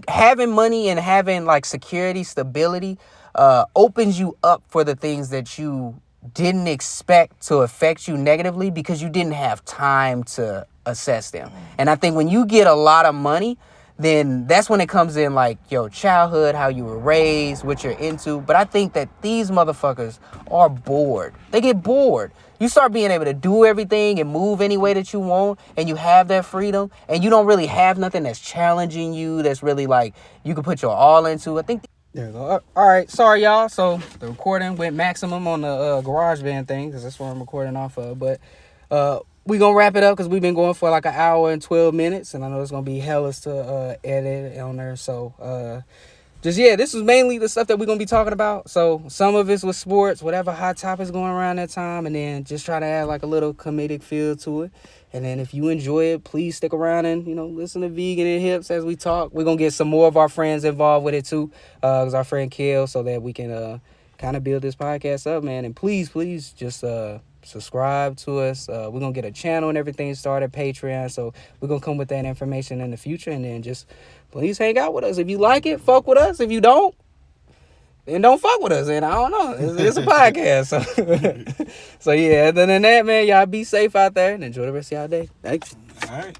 having money and having like security, stability, opens you up for the things that you didn't expect to affect you negatively because you didn't have time to assess them. And I think when you get a lot of money, then that's when it comes in like your childhood, how you were raised, what you're into. But I think that these motherfuckers are bored. They get bored. You start being able to do everything and move any way that you want, and you have that freedom, and you don't really have nothing that's challenging you, that's really like you can put your all into. I think there we go. All right, sorry y'all. So the recording went maximum on the GarageBand thing because that's what I'm recording off of. But we gonna wrap it up because we've been going for like an hour and 12 minutes, and I know it's gonna be hellish to edit on there. So this is mainly the stuff that we're gonna be talking about. So some of it's with sports, whatever hot topics going around that time, and then just try to add like a little comedic feel to it. And then if you enjoy it, please stick around and, listen to Vegan and Hips as we talk. We're going to get some more of our friends involved with it too. Because our friend Kel, so that we can kind of build this podcast up, man. And please just subscribe to us. We're going to get a channel and everything started, Patreon. So we're going to come with that information in the future. And then just please hang out with us. If you like it, fuck with us. If you don't, then don't fuck with us. And I don't know. It's a podcast. So yeah, other than that, man, y'all be safe out there and enjoy the rest of y'all day. Thanks. All right.